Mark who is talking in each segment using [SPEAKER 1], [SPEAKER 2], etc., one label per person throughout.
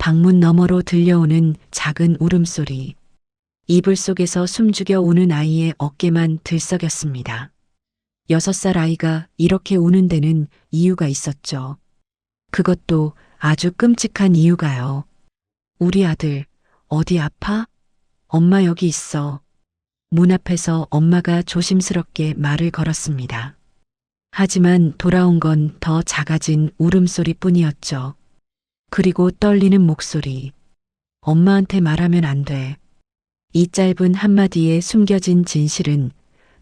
[SPEAKER 1] 방문 너머로 들려오는 작은 울음소리. 이불 속에서 숨죽여 우는 아이의 어깨만 들썩였습니다. 6살 아이가 이렇게 우는 데는 이유가 있었죠. 그것도 아주 끔찍한 이유가요. 우리 아들, 어디 아파? 엄마 여기 있어. 문 앞에서 엄마가 조심스럽게 말을 걸었습니다. 하지만 돌아온 건 더 작아진 울음소리 뿐이었죠. 그리고 떨리는 목소리. 엄마한테 말하면 안 돼. 이 짧은 한마디에 숨겨진 진실은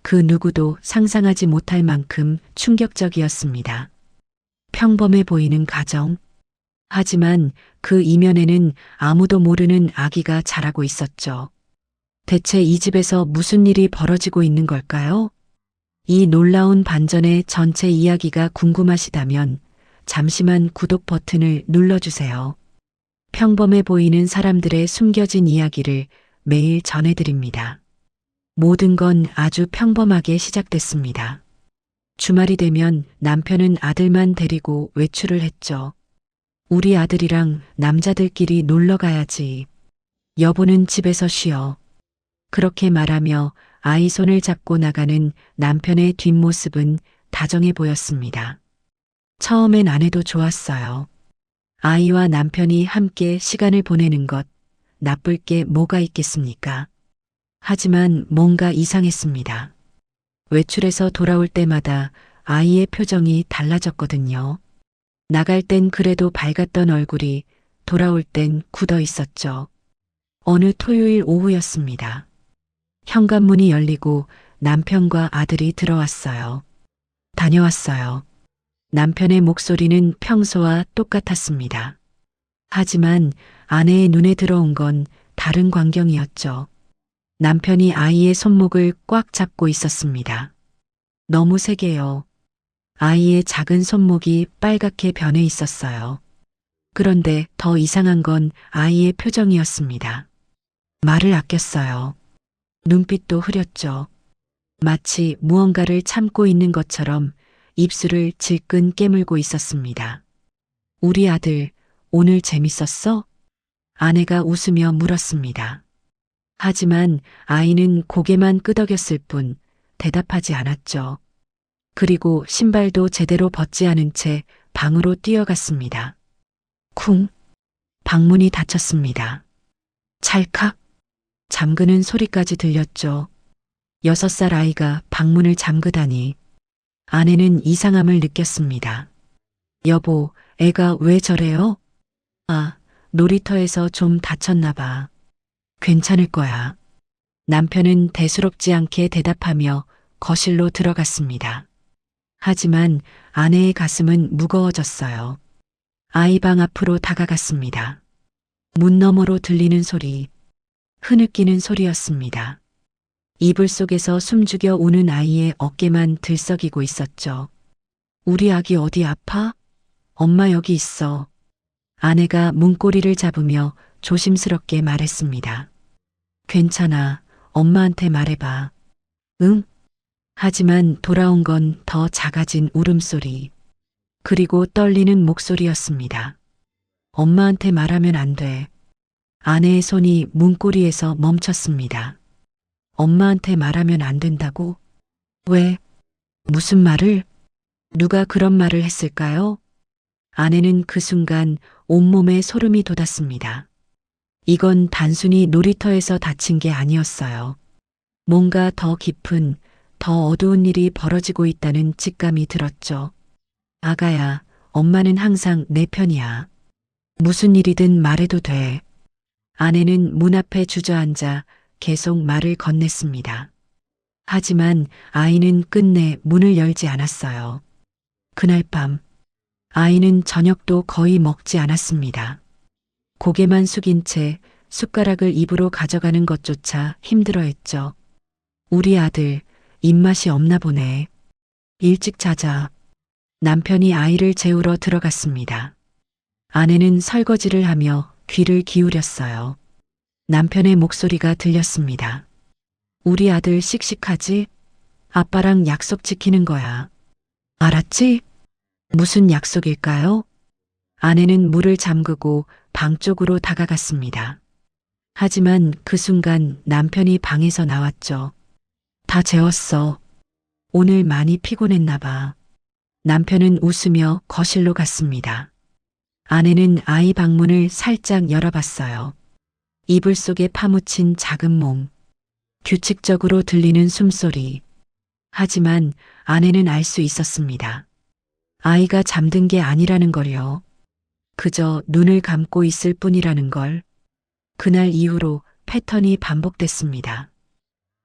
[SPEAKER 1] 그 누구도 상상하지 못할 만큼 충격적이었습니다. 평범해 보이는 가정. 하지만 그 이면에는 아무도 모르는 아기가 자라고 있었죠. 대체 이 집에서 무슨 일이 벌어지고 있는 걸까요? 이 놀라운 반전의 전체 이야기가 궁금하시다면 잠시만 구독 버튼을 눌러주세요. 평범해 보이는 사람들의 숨겨진 이야기를 매일 전해드립니다. 모든 건 아주 평범하게 시작됐습니다. 주말이 되면 남편은 아들만 데리고 외출을 했죠. 우리 아들이랑 남자들끼리 놀러 가야지. 여보는 집에서 쉬어. 그렇게 말하며 아이 손을 잡고 나가는 남편의 뒷모습은 다정해 보였습니다. 처음엔 안 해도 좋았어요. 아이와 남편이 함께 시간을 보내는 것, 나쁠 게 뭐가 있겠습니까? 하지만 뭔가 이상했습니다. 외출해서 돌아올 때마다 아이의 표정이 달라졌거든요. 나갈 땐 그래도 밝았던 얼굴이 돌아올 땐 굳어 있었죠. 어느 토요일 오후였습니다. 현관문이 열리고 남편과 아들이 들어왔어요. 다녀왔어요. 남편의 목소리는 평소와 똑같았습니다. 하지만 아내의 눈에 들어온 건 다른 광경이었죠. 남편이 아이의 손목을 꽉 잡고 있었습니다. 너무 세게요. 아이의 작은 손목이 빨갛게 변해 있었어요. 그런데 더 이상한 건 아이의 표정이었습니다. 말을 아꼈어요. 눈빛도 흐렸죠. 마치 무언가를 참고 있는 것처럼 입술을 질끈 깨물고 있었습니다. 우리 아들, 오늘 재밌었어? 아내가 웃으며 물었습니다. 하지만 아이는 고개만 끄덕였을 뿐 대답하지 않았죠. 그리고 신발도 제대로 벗지 않은 채 방으로 뛰어갔습니다. 쿵! 방문이 닫혔습니다. 찰칵! 잠그는 소리까지 들렸죠. 6살 아이가 방문을 잠그다니. 아내는 이상함을 느꼈습니다. 여보, 애가 왜 저래요? 아, 놀이터에서 좀 다쳤나 봐. 괜찮을 거야. 남편은 대수롭지 않게 대답하며 거실로 들어갔습니다. 하지만 아내의 가슴은 무거워졌어요. 아이 방 앞으로 다가갔습니다. 문 너머로 들리는 소리, 흐느끼는 소리였습니다. 이불 속에서 숨죽여 우는 아이의 어깨만 들썩이고 있었죠. 우리 아기 어디 아파? 엄마 여기 있어. 아내가 문고리를 잡으며 조심스럽게 말했습니다. 괜찮아. 엄마한테 말해봐. 응? 하지만 돌아온 건 더 작아진 울음소리. 그리고 떨리는 목소리였습니다. 엄마한테 말하면 안 돼. 아내의 손이 문고리에서 멈췄습니다. 엄마한테 말하면 안 된다고? 왜? 무슨 말을? 누가 그런 말을 했을까요? 아내는 그 순간 온몸에 소름이 돋았습니다. 이건 단순히 놀이터에서 다친 게 아니었어요. 뭔가 더 깊은, 더 어두운 일이 벌어지고 있다는 직감이 들었죠. 아가야, 엄마는 항상 내 편이야. 무슨 일이든 말해도 돼. 아내는 문 앞에 주저앉아 계속 말을 건넸습니다. 하지만 아이는 끝내 문을 열지 않았어요. 그날 밤, 아이는 저녁도 거의 먹지 않았습니다. 고개만 숙인 채 숟가락을 입으로 가져가는 것조차 힘들어했죠. 우리 아들, 입맛이 없나 보네. 일찍 자자. 남편이 아이를 재우러 들어갔습니다. 아내는 설거지를 하며 귀를 기울였어요. 남편의 목소리가 들렸습니다. 우리 아들 씩씩하지? 아빠랑 약속 지키는 거야. 알았지? 무슨 약속일까요? 아내는 물을 잠그고 방 쪽으로 다가갔습니다. 하지만 그 순간 남편이 방에서 나왔죠. 다 재웠어. 오늘 많이 피곤했나 봐. 남편은 웃으며 거실로 갔습니다. 아내는 아이 방문을 살짝 열어봤어요. 이불 속에 파묻힌 작은 몸, 규칙적으로 들리는 숨소리. 하지만 아내는 알 수 있었습니다. 아이가 잠든 게 아니라는 걸요. 그저 눈을 감고 있을 뿐이라는 걸. 그날 이후로 패턴이 반복됐습니다.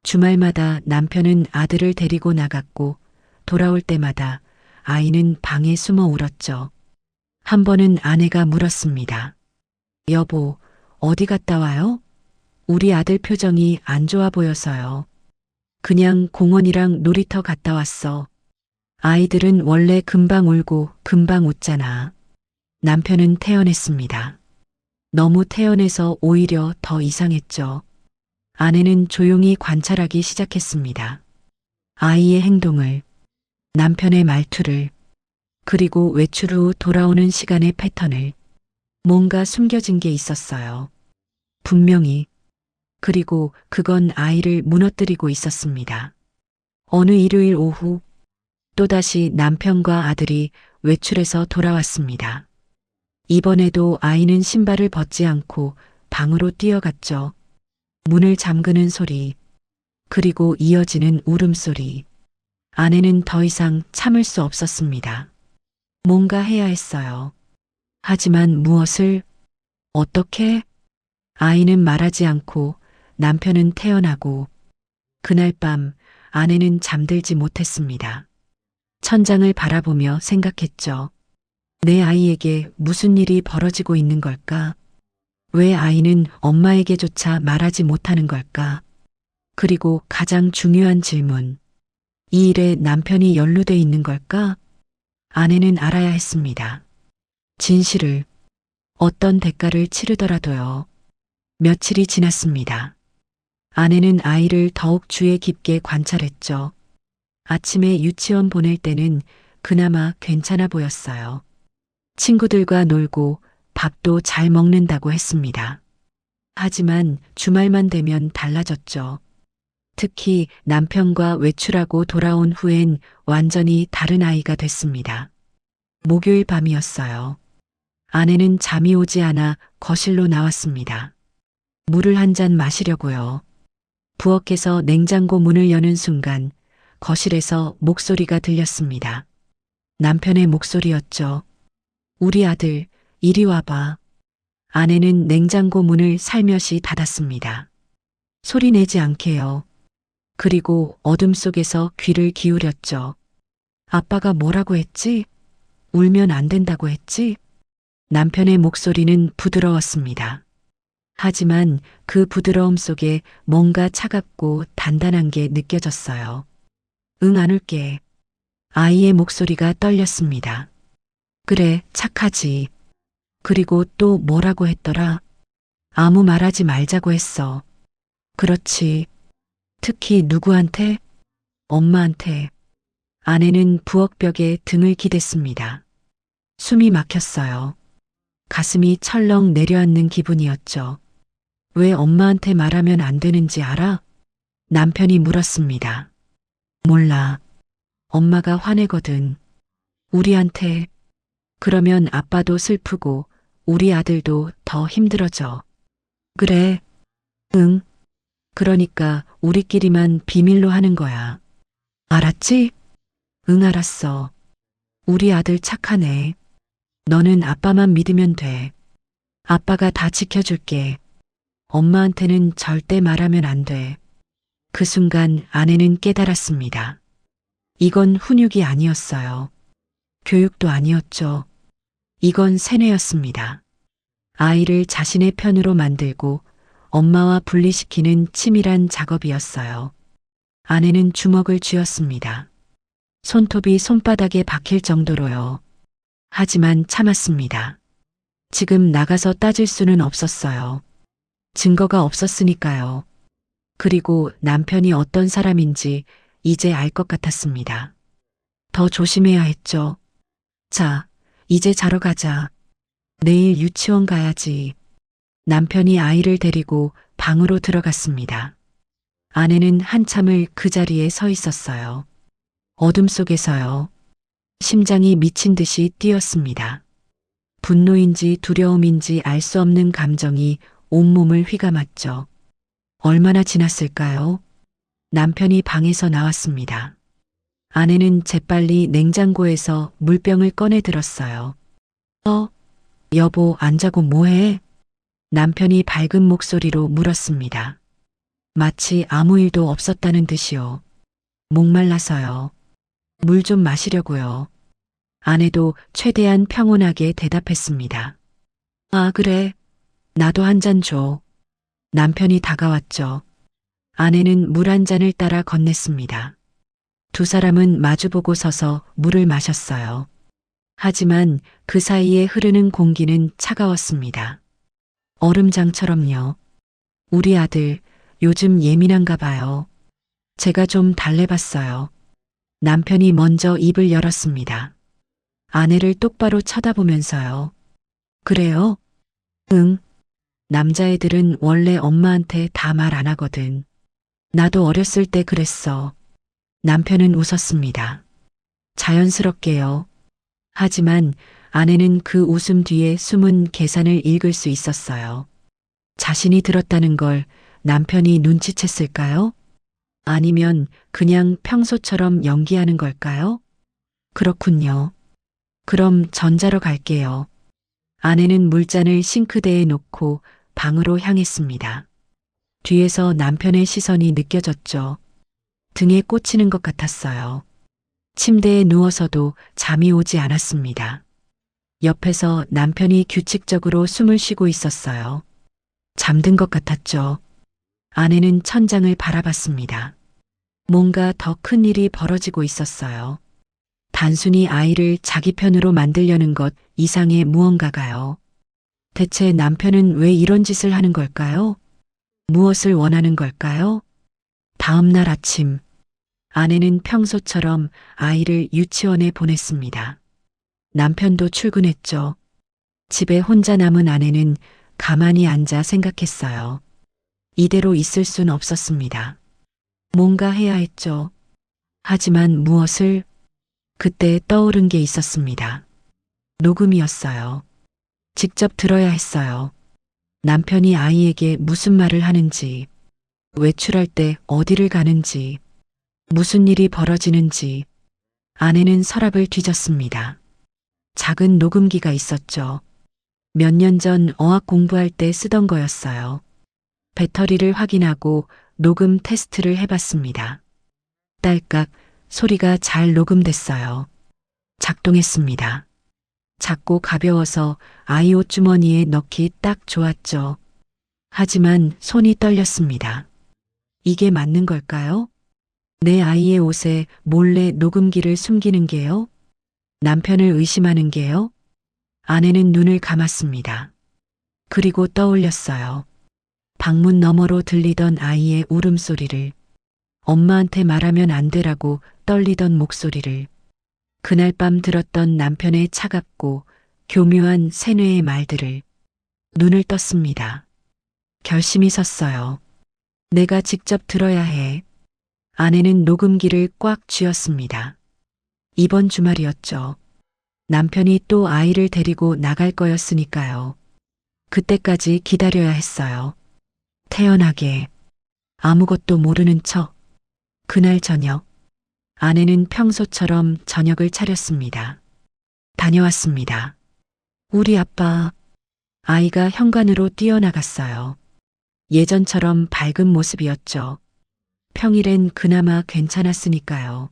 [SPEAKER 1] 주말마다 남편은 아들을 데리고 나갔고 돌아올 때마다 아이는 방에 숨어 울었죠. 한 번은 아내가 물었습니다. 여보, 어디 갔다 와요? 우리 아들 표정이 안 좋아 보여서요. 그냥 공원이랑 놀이터 갔다 왔어. 아이들은 원래 금방 울고 금방 웃잖아. 남편은 태연했습니다. 너무 태연해서 오히려 더 이상했죠. 아내는 조용히 관찰하기 시작했습니다. 아이의 행동을, 남편의 말투를, 그리고 외출 후 돌아오는 시간의 패턴을. 뭔가 숨겨진 게 있었어요. 분명히. 그리고 그건 아이를 무너뜨리고 있었습니다. 어느 일요일 오후 또다시 남편과 아들이 외출해서 돌아왔습니다. 이번에도 아이는 신발을 벗지 않고 방으로 뛰어갔죠. 문을 잠그는 소리, 그리고 이어지는 울음소리. 아내는 더 이상 참을 수 없었습니다. 뭔가 해야 했어요. 하지만 무엇을, 어떻게? 아이는 말하지 않고 남편은 태어나고 그날 밤 아내는 잠들지 못했습니다. 천장을 바라보며 생각했죠. 내 아이에게 무슨 일이 벌어지고 있는 걸까? 왜 아이는 엄마에게조차 말하지 못하는 걸까? 그리고 가장 중요한 질문. 이 일에 남편이 연루돼 있는 걸까? 아내는 알아야 했습니다. 진실을, 어떤 대가를 치르더라도요. 며칠이 지났습니다. 아내는 아이를 더욱 주의 깊게 관찰했죠. 아침에 유치원 보낼 때는 그나마 괜찮아 보였어요. 친구들과 놀고 밥도 잘 먹는다고 했습니다. 하지만 주말만 되면 달라졌죠. 특히 남편과 외출하고 돌아온 후엔 완전히 다른 아이가 됐습니다. 목요일 밤이었어요. 아내는 잠이 오지 않아 거실로 나왔습니다. 물을 한 잔 마시려고요. 부엌에서 냉장고 문을 여는 순간 거실에서 목소리가 들렸습니다. 남편의 목소리였죠. 우리 아들, 이리 와봐. 아내는 냉장고 문을 살며시 닫았습니다. 소리 내지 않게요. 그리고 어둠 속에서 귀를 기울였죠. 아빠가 뭐라고 했지? 울면 안 된다고 했지? 남편의 목소리는 부드러웠습니다. 하지만 그 부드러움 속에 뭔가 차갑고 단단한 게 느껴졌어요. 응, 안 울게. 아이의 목소리가 떨렸습니다. 그래, 착하지. 그리고 또 뭐라고 했더라? 아무 말하지 말자고 했어. 그렇지. 특히 누구한테? 엄마한테. 아내는 부엌벽에 등을 기댔습니다. 숨이 막혔어요. 가슴이 철렁 내려앉는 기분이었죠. 왜 엄마한테 말하면 안 되는지 알아? 남편이 물었습니다. 몰라. 엄마가 화내거든. 우리한테. 그러면 아빠도 슬프고 우리 아들도 더 힘들어져. 그래. 응. 그러니까 우리끼리만 비밀로 하는 거야. 알았지? 응, 알았어. 우리 아들 착하네. 너는 아빠만 믿으면 돼. 아빠가 다 지켜줄게. 엄마한테는 절대 말하면 안 돼. 그 순간 아내는 깨달았습니다. 이건 훈육이 아니었어요. 교육도 아니었죠. 이건 세뇌였습니다. 아이를 자신의 편으로 만들고 엄마와 분리시키는 치밀한 작업이었어요. 아내는 주먹을 쥐었습니다. 손톱이 손바닥에 박힐 정도로요. 하지만 참았습니다. 지금 나가서 따질 수는 없었어요. 증거가 없었으니까요. 그리고 남편이 어떤 사람인지 이제 알 것 같았습니다. 더 조심해야 했죠. 자, 이제 자러 가자. 내일 유치원 가야지. 남편이 아이를 데리고 방으로 들어갔습니다. 아내는 한참을 그 자리에 서 있었어요. 어둠 속에서요. 심장이 미친 듯이 뛰었습니다. 분노인지 두려움인지 알 수 없는 감정이 온몸을 휘감았죠. 얼마나 지났을까요? 남편이 방에서 나왔습니다. 아내는 재빨리 냉장고에서 물병을 꺼내 들었어요. 여보, 안 자고 뭐해? 남편이 밝은 목소리로 물었습니다. 마치 아무 일도 없었다는 듯이요. 목말라서요. 물 좀 마시려고요. 아내도 최대한 평온하게 대답했습니다. 아, 그래. 나도 한 잔 줘. 남편이 다가왔죠. 아내는 물 한 잔을 따라 건넸습니다. 두 사람은 마주보고 서서 물을 마셨어요. 하지만 그 사이에 흐르는 공기는 차가웠습니다. 얼음장처럼요. 우리 아들 요즘 예민한가 봐요. 제가 좀 달래봤어요. 남편이 먼저 입을 열었습니다. 아내를 똑바로 쳐다보면서요. 그래요? 응. 남자애들은 원래 엄마한테 다 말 안 하거든. 나도 어렸을 때 그랬어. 남편은 웃었습니다. 자연스럽게요. 하지만 아내는 그 웃음 뒤에 숨은 계산을 읽을 수 있었어요. 자신이 들었다는 걸 남편이 눈치챘을까요? 아니면 그냥 평소처럼 연기하는 걸까요? 그렇군요. 그럼 전자로 갈게요. 아내는 물잔을 싱크대에 놓고 방으로 향했습니다. 뒤에서 남편의 시선이 느껴졌죠. 등에 꽂히는 것 같았어요. 침대에 누워서도 잠이 오지 않았습니다. 옆에서 남편이 규칙적으로 숨을 쉬고 있었어요. 잠든 것 같았죠. 아내는 천장을 바라봤습니다. 뭔가 더 큰 일이 벌어지고 있었어요. 단순히 아이를 자기 편으로 만들려는 것 이상의 무언가가요. 대체 남편은 왜 이런 짓을 하는 걸까요? 무엇을 원하는 걸까요? 다음 날 아침, 아내는 평소처럼 아이를 유치원에 보냈습니다. 남편도 출근했죠. 집에 혼자 남은 아내는 가만히 앉아 생각했어요. 이대로 있을 순 없었습니다. 뭔가 해야 했죠. 하지만 무엇을? 그때 떠오른 게 있었습니다. 녹음이었어요. 직접 들어야 했어요. 남편이 아이에게 무슨 말을 하는지, 외출할 때 어디를 가는지, 무슨 일이 벌어지는지. 아내는 서랍을 뒤졌습니다. 작은 녹음기가 있었죠. 몇 년 전 어학 공부할 때 쓰던 거였어요. 배터리를 확인하고 녹음 테스트를 해봤습니다. 딸깍 소리가 잘 녹음됐어요. 작동했습니다. 작고 가벼워서 아이 옷 주머니에 넣기 딱 좋았죠. 하지만 손이 떨렸습니다. 이게 맞는 걸까요? 내 아이의 옷에 몰래 녹음기를 숨기는 게요? 남편을 의심하는 게요? 아내는 눈을 감았습니다. 그리고 떠올렸어요. 방문 너머로 들리던 아이의 울음소리를, 엄마한테 말하면 안 되라고 떨리던 목소리를, 그날 밤 들었던 남편의 차갑고 교묘한 세뇌의 말들을. 눈을 떴습니다. 결심이 섰어요. 내가 직접 들어야 해. 아내는 녹음기를 꽉 쥐었습니다. 이번 주말이었죠. 남편이 또 아이를 데리고 나갈 거였으니까요. 그때까지 기다려야 했어요. 태연하게, 아무것도 모르는 척. 그날 저녁, 아내는 평소처럼 저녁을 차렸습니다. 다녀왔습니다. 우리 아빠, 아이가 현관으로 뛰어나갔어요. 예전처럼 밝은 모습이었죠. 평일엔 그나마 괜찮았으니까요.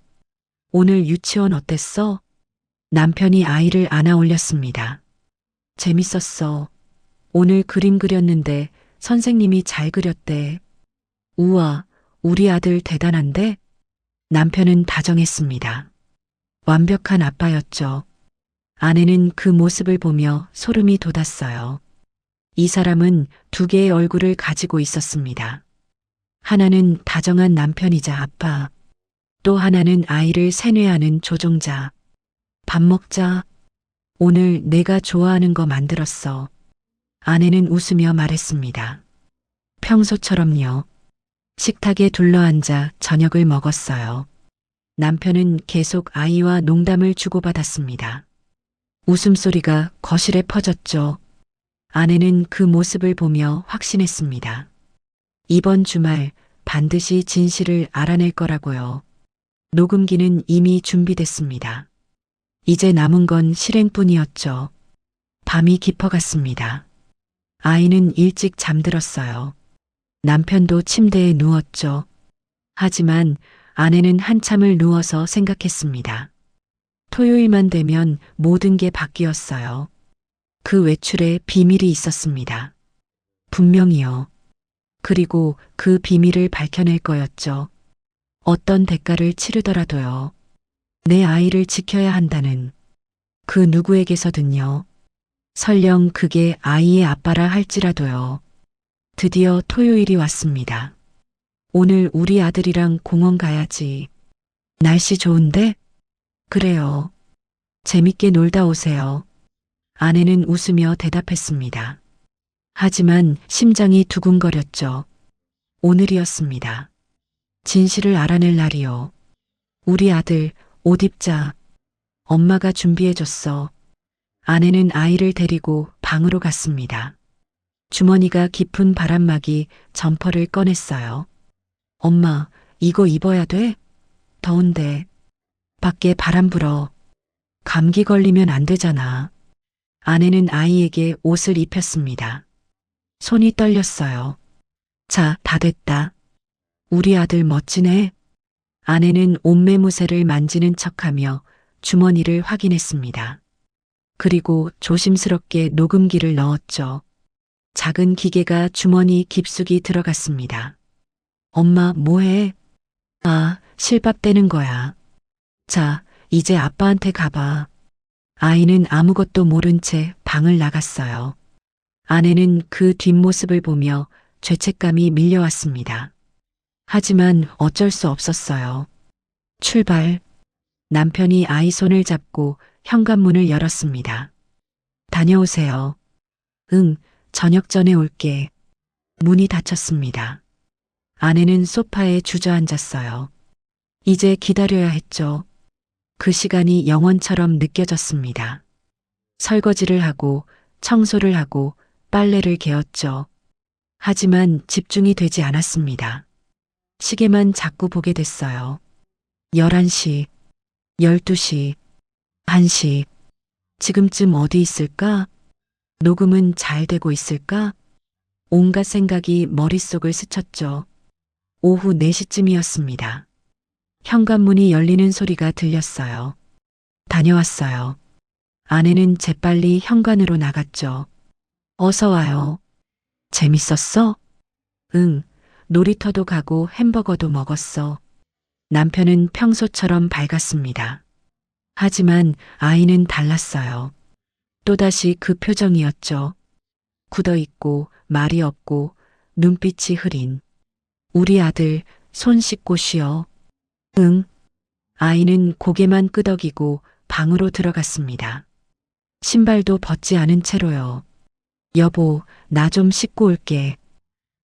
[SPEAKER 1] 오늘 유치원 어땠어? 남편이 아이를 안아 올렸습니다. 재밌었어. 오늘 그림 그렸는데 선생님이 잘 그렸대. 우와, 우리 아들 대단한데? 남편은 다정했습니다. 완벽한 아빠였죠. 아내는 그 모습을 보며 소름이 돋았어요. 이 사람은 두 개의 얼굴을 가지고 있었습니다. 하나는 다정한 남편이자 아빠, 또 하나는 아이를 세뇌하는 조종자. 밥 먹자. 오늘 내가 좋아하는 거 만들었어. 아내는 웃으며 말했습니다. 평소처럼요. 식탁에 둘러앉아 저녁을 먹었어요. 남편은 계속 아이와 농담을 주고받았습니다. 웃음소리가 거실에 퍼졌죠. 아내는 그 모습을 보며 확신했습니다. 이번 주말 반드시 진실을 알아낼 거라고요. 녹음기는 이미 준비됐습니다. 이제 남은 건 실행뿐이었죠. 밤이 깊어갔습니다. 아이는 일찍 잠들었어요. 남편도 침대에 누웠죠. 하지만 아내는 한참을 누워서 생각했습니다. 토요일만 되면 모든 게 바뀌었어요. 그 외출에 비밀이 있었습니다. 분명히요. 그리고 그 비밀을 밝혀낼 거였죠. 어떤 대가를 치르더라도요. 내 아이를 지켜야 한다는 그 누구에게서든요. 설령 그게 아이의 아빠라 할지라도요. 드디어 토요일이 왔습니다. 오늘 우리 아들이랑 공원 가야지. 날씨 좋은데? 그래요. 재밌게 놀다 오세요. 아내는 웃으며 대답했습니다. 하지만 심장이 두근거렸죠. 오늘이었습니다. 진실을 알아낼 날이요. 우리 아들 옷 입자. 엄마가 준비해줬어. 아내는 아이를 데리고 방으로 갔습니다. 주머니가 깊은 바람막이 점퍼를 꺼냈어요. 엄마, 이거 입어야 돼? 더운데. 밖에 바람 불어. 감기 걸리면 안 되잖아. 아내는 아이에게 옷을 입혔습니다. 손이 떨렸어요. 자, 다 됐다. 우리 아들 멋지네. 아내는 옷매무새를 만지는 척하며 주머니를 확인했습니다. 그리고 조심스럽게 녹음기를 넣었죠. 작은 기계가 주머니 깊숙이 들어갔습니다. 엄마, 뭐해? 아, 실밥 떼는 거야. 자, 이제 아빠한테 가봐. 아이는 아무것도 모른 채 방을 나갔어요. 아내는 그 뒷모습을 보며 죄책감이 밀려왔습니다. 하지만 어쩔 수 없었어요. 출발. 남편이 아이 손을 잡고 현관문을 열었습니다. 다녀오세요. 응, 저녁 전에 올게. 문이 닫혔습니다. 아내는 소파에 주저앉았어요. 이제 기다려야 했죠. 그 시간이 영원처럼 느껴졌습니다. 설거지를 하고 청소를 하고 빨래를 개었죠. 하지만 집중이 되지 않았습니다. 시계만 자꾸 보게 됐어요. 11시, 12시, 1시. 지금쯤 어디 있을까? 녹음은 잘 되고 있을까? 온갖 생각이 머릿속을 스쳤죠. 오후 4시쯤이었습니다. 현관문이 열리는 소리가 들렸어요. 다녀왔어요. 아내는 재빨리 현관으로 나갔죠. 어서 와요. 재밌었어? 응, 놀이터도 가고 햄버거도 먹었어. 남편은 평소처럼 밝았습니다. 하지만 아이는 달랐어요. 또다시 그 표정이었죠. 굳어있고 말이 없고 눈빛이 흐린. 우리 아들 손 씻고 쉬어. 응. 아이는 고개만 끄덕이고 방으로 들어갔습니다. 신발도 벗지 않은 채로요. 여보, 나 좀 씻고 올게.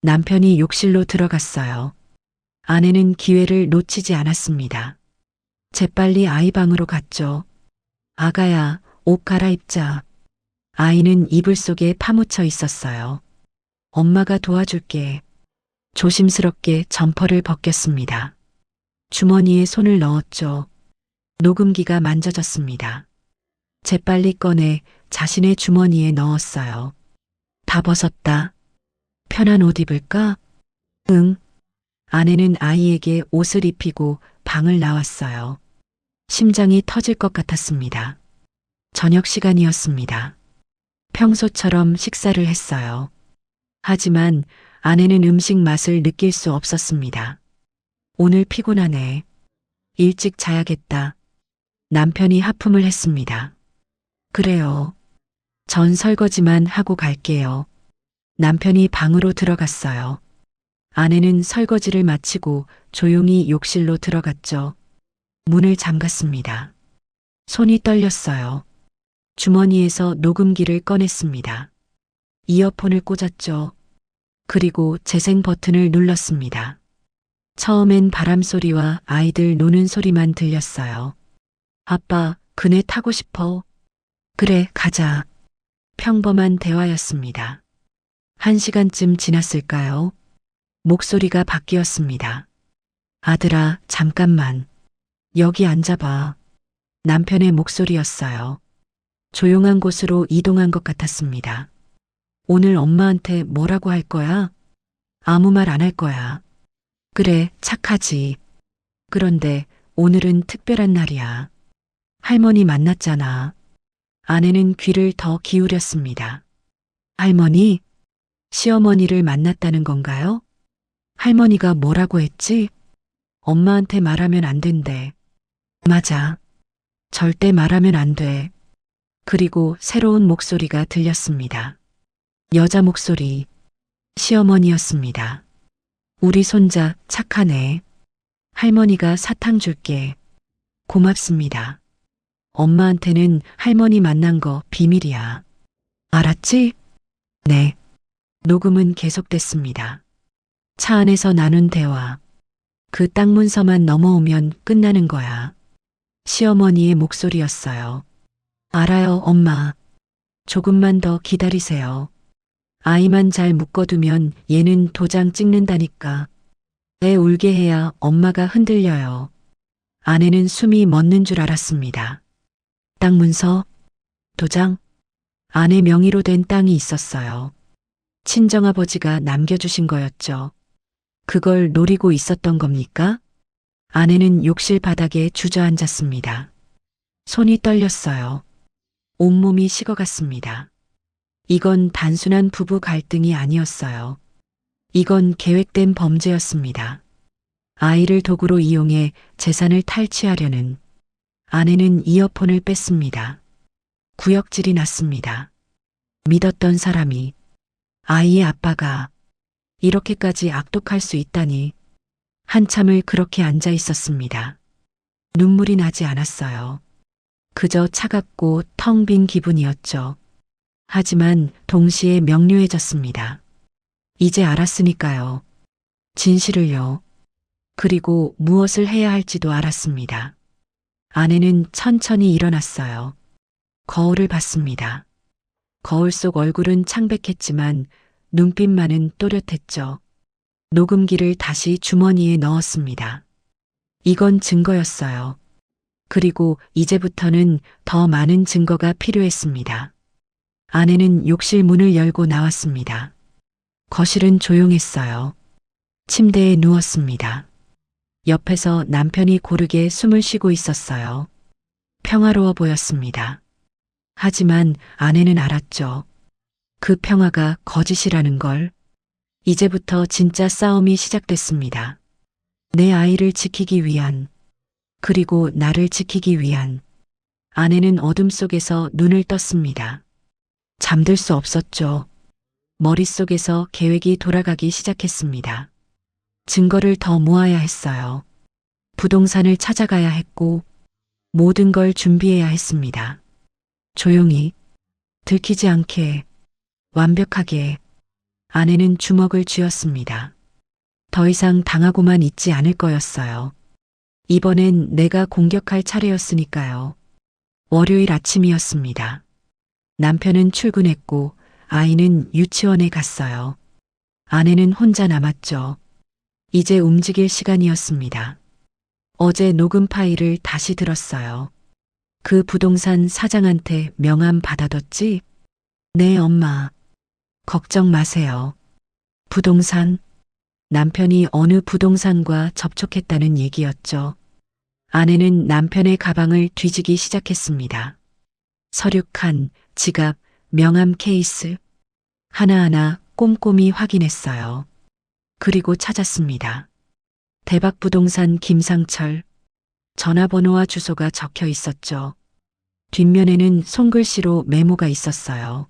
[SPEAKER 1] 남편이 욕실로 들어갔어요. 아내는 기회를 놓치지 않았습니다. 재빨리 아이 방으로 갔죠. 아가야, 옷 갈아입자. 아이는 이불 속에 파묻혀 있었어요. 엄마가 도와줄게. 조심스럽게 점퍼를 벗겼습니다. 주머니에 손을 넣었죠. 녹음기가 만져졌습니다. 재빨리 꺼내 자신의 주머니에 넣었어요. 다 벗었다. 편한 옷 입을까? 응. 아내는 아이에게 옷을 입히고 방을 나왔어요. 심장이 터질 것 같았습니다. 저녁 시간이었습니다. 평소처럼 식사를 했어요. 하지만 아내는 음식 맛을 느낄 수 없었습니다. 오늘 피곤하네. 일찍 자야겠다. 남편이 하품을 했습니다. 그래요. 전 설거지만 하고 갈게요. 남편이 방으로 들어갔어요. 아내는 설거지를 마치고 조용히 욕실로 들어갔죠. 문을 잠갔습니다. 손이 떨렸어요. 주머니에서 녹음기를 꺼냈습니다. 이어폰을 꽂았죠. 그리고 재생 버튼을 눌렀습니다. 처음엔 바람 소리와 아이들 노는 소리만 들렸어요. 아빠, 그네 타고 싶어. 그래, 가자. 평범한 대화였습니다. 1시간쯤 지났을까요? 목소리가 바뀌었습니다. 아들아, 잠깐만. 여기 앉아봐. 남편의 목소리였어요. 조용한 곳으로 이동한 것 같았습니다. 오늘 엄마한테 뭐라고 할 거야? 아무 말 안 할 거야. 그래, 착하지. 그런데 오늘은 특별한 날이야. 할머니 만났잖아. 아내는 귀를 더 기울였습니다. 할머니? 시어머니를 만났다는 건가요? 할머니가 뭐라고 했지? 엄마한테 말하면 안 된대. 맞아. 절대 말하면 안 돼. 그리고 새로운 목소리가 들렸습니다. 여자 목소리. 시어머니였습니다. 우리 손자 착하네. 할머니가 사탕 줄게. 고맙습니다. 엄마한테는 할머니 만난 거 비밀이야. 알았지? 네. 녹음은 계속됐습니다. 차 안에서 나눈 대화. 그 딱 문서만 넘어오면 끝나는 거야. 시어머니의 목소리였어요. 알아요, 엄마. 조금만 더 기다리세요. 아이만 잘 묶어두면 얘는 도장 찍는다니까. 애 울게 해야 엄마가 흔들려요. 아내는 숨이 멎는 줄 알았습니다. 땅 문서? 도장? 아내 명의로 된 땅이 있었어요. 친정아버지가 남겨주신 거였죠. 그걸 노리고 있었던 겁니까? 아내는 욕실 바닥에 주저앉았습니다. 손이 떨렸어요. 온몸이 식어갔습니다. 이건 단순한 부부 갈등이 아니었어요. 이건 계획된 범죄였습니다. 아이를 도구로 이용해 재산을 탈취하려는. 아내는 이어폰을 뺐습니다. 구역질이 났습니다. 믿었던 사람이, 아이의 아빠가 이렇게까지 악독할 수 있다니. 한참을 그렇게 앉아 있었습니다. 눈물이 나지 않았어요. 그저 차갑고 텅 빈 기분이었죠. 하지만 동시에 명료해졌습니다. 이제 알았으니까요. 진실을요. 그리고 무엇을 해야 할지도 알았습니다. 아내는 천천히 일어났어요. 거울을 봤습니다. 거울 속 얼굴은 창백했지만 눈빛만은 또렷했죠. 녹음기를 다시 주머니에 넣었습니다. 이건 증거였어요. 그리고 이제부터는 더 많은 증거가 필요했습니다. 아내는 욕실 문을 열고 나왔습니다. 거실은 조용했어요. 침대에 누웠습니다. 옆에서 남편이 고르게 숨을 쉬고 있었어요. 평화로워 보였습니다. 하지만 아내는 알았죠. 그 평화가 거짓이라는 걸. 이제부터 진짜 싸움이 시작됐습니다. 내 아이를 지키기 위한, 그리고 나를 지키기 위한. 아내는 어둠 속에서 눈을 떴습니다. 잠들 수 없었죠. 머릿속에서 계획이 돌아가기 시작했습니다. 증거를 더 모아야 했어요. 부동산을 찾아가야 했고, 모든 걸 준비해야 했습니다. 조용히, 들키지 않게, 완벽하게. 아내는 주먹을 쥐었습니다. 더 이상 당하고만 있지 않을 거였어요. 이번엔 내가 공격할 차례였으니까요. 월요일 아침이었습니다. 남편은 출근했고 아이는 유치원에 갔어요. 아내는 혼자 남았죠. 이제 움직일 시간이었습니다. 어제 녹음 파일을 다시 들었어요. 그 부동산 사장한테 명함 받아뒀지? 네, 엄마. 걱정 마세요. 부동산? 남편이 어느 부동산과 접촉했다는 얘기였죠. 아내는 남편의 가방을 뒤지기 시작했습니다. 서류 칸, 지갑, 명함 케이스. 하나하나 꼼꼼히 확인했어요. 그리고 찾았습니다. 대박부동산 김상철. 전화번호와 주소가 적혀 있었죠. 뒷면에는 손글씨로 메모가 있었어요.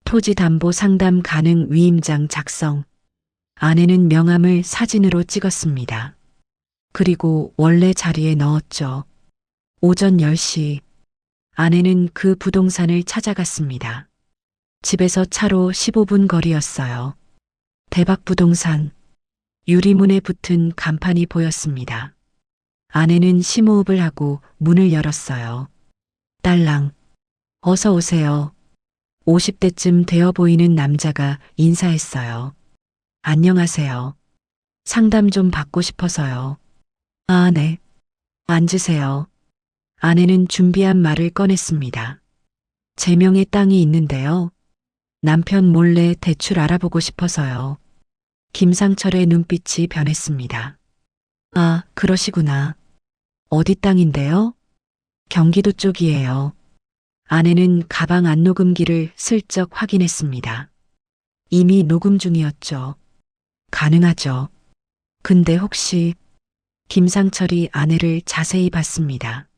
[SPEAKER 1] 토지 담보 상담 가능 위임장 작성. 아내는 명함을 사진으로 찍었습니다. 그리고 원래 자리에 넣었죠. 오전 10시. 아내는 그 부동산을 찾아갔습니다. 집에서 차로 15분 거리였어요. 대박 부동산. 유리문에 붙은 간판이 보였습니다. 아내는 심호흡을 하고 문을 열었어요. 딸랑, 어서 오세요. 50대쯤 되어 보이는 남자가 인사했어요. 안녕하세요. 상담 좀 받고 싶어서요. 아, 네. 앉으세요. 아내는 준비한 말을 꺼냈습니다. 제 명의 땅이 있는데요. 남편 몰래 대출 알아보고 싶어서요. 김상철의 눈빛이 변했습니다. 아, 그러시구나. 어디 땅인데요? 경기도 쪽이에요. 아내는 가방 안녹음기를 슬쩍 확인했습니다. 이미 녹음 중이었죠. 가능하죠. 근데 혹시 김상철이 아내를 자세히 봤습니다.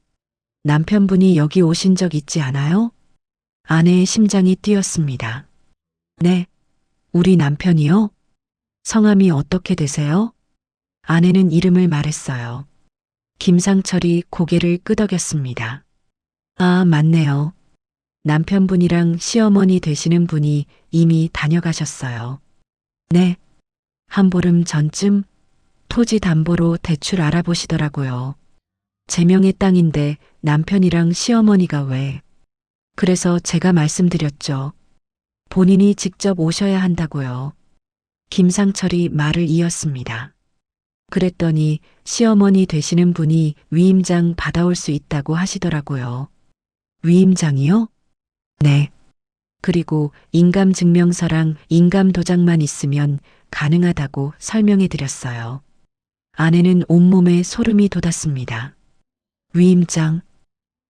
[SPEAKER 1] 남편분이 여기 오신 적 있지 않아요? 아내의 심장이 뛰었습니다. 네. 우리 남편이요? 성함이 어떻게 되세요? 아내는 이름을 말했어요. 김상철이 고개를 끄덕였습니다. 아, 맞네요. 남편분이랑 시어머니 되시는 분이 이미 다녀가셨어요. 네. 한 보름 전쯤 토지 담보로 대출 알아보시더라고요. 제 명의 땅인데 남편이랑 시어머니가 왜? 그래서 제가 말씀드렸죠. 본인이 직접 오셔야 한다고요. 김상철이 말을 이었습니다. 그랬더니 시어머니 되시는 분이 위임장 받아올 수 있다고 하시더라고요. 위임장이요? 네. 그리고 인감증명서랑 인감도장만 있으면 가능하다고 설명해 드렸어요. 아내는 온몸에 소름이 돋았습니다. 위임장,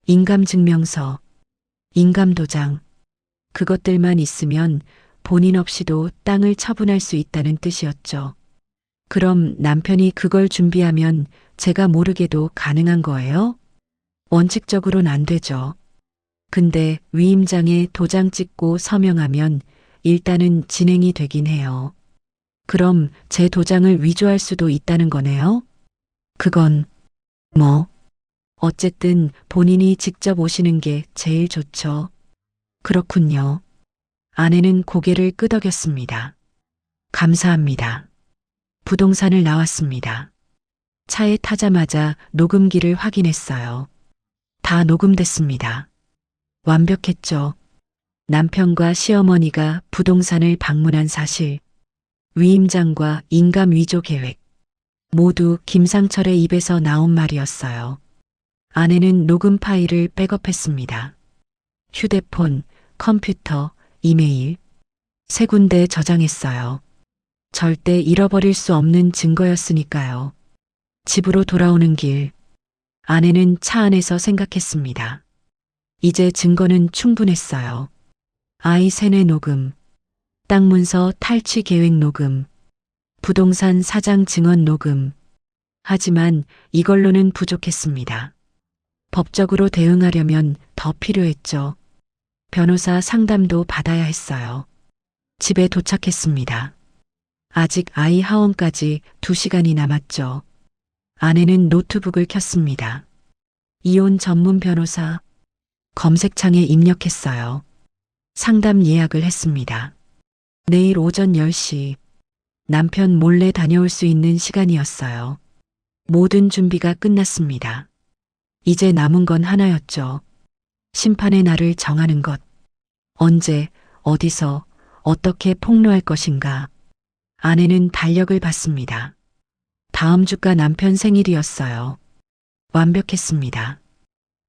[SPEAKER 1] 인감증명서, 인감도장, 그것들만 있으면 본인 없이도 땅을 처분할 수 있다는 뜻이었죠. 그럼 남편이 그걸 준비하면 제가 모르게도 가능한 거예요? 원칙적으로는 안 되죠. 근데 위임장에 도장 찍고 서명하면 일단은 진행이 되긴 해요. 그럼 제 도장을 위조할 수도 있다는 거네요? 그건 어쨌든 본인이 직접 오시는 게 제일 좋죠. 그렇군요. 아내는 고개를 끄덕였습니다. 감사합니다. 부동산을 나왔습니다. 차에 타자마자 녹음기를 확인했어요. 다 녹음됐습니다. 완벽했죠. 남편과 시어머니가 부동산을 방문한 사실, 위임장과 인감 위조 계획, 모두 김상철의 입에서 나온 말이었어요. 아내는 녹음 파일을 백업했습니다. 휴대폰, 컴퓨터, 이메일, 세 군데 저장했어요. 절대 잃어버릴 수 없는 증거였으니까요. 집으로 돌아오는 길, 아내는 차 안에서 생각했습니다. 이제 증거는 충분했어요. 아이 세뇌 녹음, 땅 문서 탈취 계획 녹음, 부동산 사장 증언 녹음. 하지만 이걸로는 부족했습니다. 법적으로 대응하려면 더 필요했죠. 변호사 상담도 받아야 했어요. 집에 도착했습니다. 아직 아이 하원까지 2시간이 남았죠. 아내는 노트북을 켰습니다. 이혼 전문 변호사 검색창에 입력했어요. 상담 예약을 했습니다. 내일 오전 10시 남편 몰래 다녀올 수 있는 시간이었어요. 모든 준비가 끝났습니다. 이제 남은 건 하나였죠. 심판의 날을 정하는 것. 언제, 어디서, 어떻게 폭로할 것인가. 아내는 달력을 봤습니다. 다음 주가 남편 생일이었어요. 완벽했습니다.